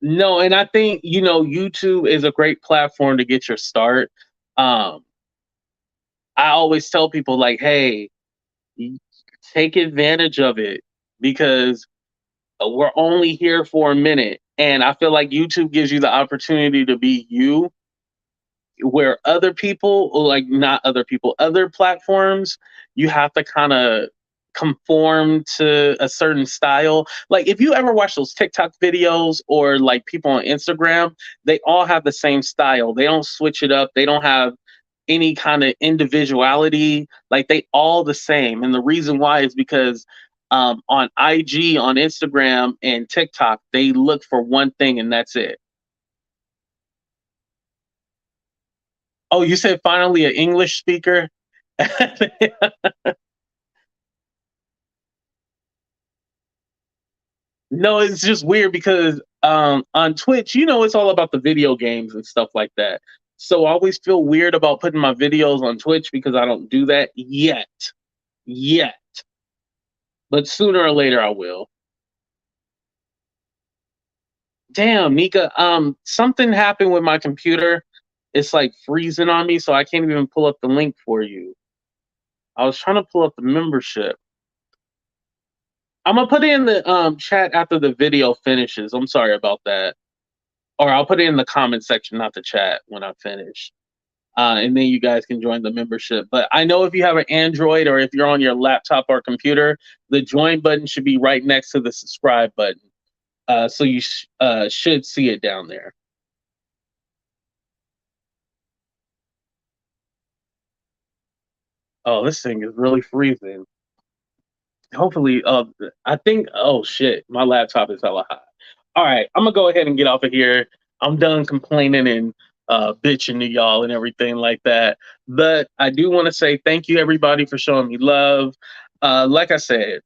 No, and I think YouTube is a great platform to get your start. Um, I always tell people like, hey, take advantage of it because we're only here for a minute. And I feel like YouTube gives you the opportunity to be you, where other people, like not other people, other platforms, you have to kind of conform to a certain style. Like if you ever watch those TikTok videos or like people on Instagram, they all have the same style. They don't switch it up. They don't have any kind of individuality. Like they all the same. And the reason why is because on IG, on Instagram, and TikTok, they look for one thing and that's it. Oh, you said finally an English speaker? No, it's just weird because on Twitch, it's all about the video games and stuff like that. So I always feel weird about putting my videos on Twitch because I don't do that yet. Yet. But sooner or later I will. Damn, Nika, something happened with my computer. It's like freezing on me, so I can't even pull up the link for you. I was trying to pull up the membership. I'm gonna put it in the chat after the video finishes. I'm sorry about that. Or I'll put it in the comment section, not the chat, when I finish. And then you guys can join the membership. But I know if you have an Android or if you're on your laptop or computer, the join button should be right next to the subscribe button. So you should see it down there. Oh, this thing is really freezing. Hopefully, I think, oh shit, my laptop is hella hot. All right, I'm gonna go ahead and get off of here. I'm done complaining and bitching to y'all and everything like that. But I do want to say thank you everybody for showing me love. Like I said,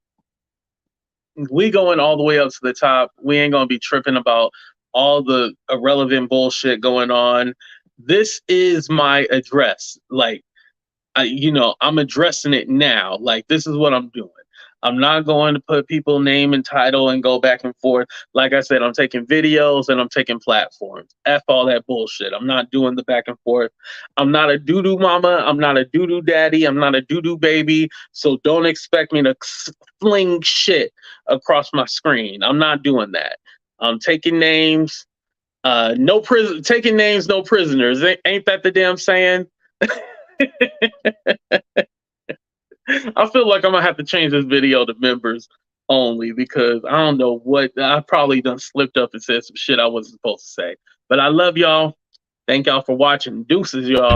we going all the way up to the top. We ain't gonna be tripping about all the irrelevant bullshit going on. This is my address. Like, I'm addressing it now. Like, this is what I'm doing. I'm not going to put people name and title and go back and forth. Like I said, I'm taking videos and I'm taking platforms. F all that bullshit. I'm not doing the back and forth. I'm not a doo-doo mama. I'm not a doo-doo daddy. I'm not a doo-doo baby. So don't expect me to fling shit across my screen. I'm not doing that. I'm taking names. No prison. Taking names, no prisoners. Ain't that the damn saying? I feel like I'm gonna have to change this video to members only because I don't know what I probably done slipped up and said some shit I wasn't supposed to say. But I love y'all. Thank y'all for watching. Deuces, y'all.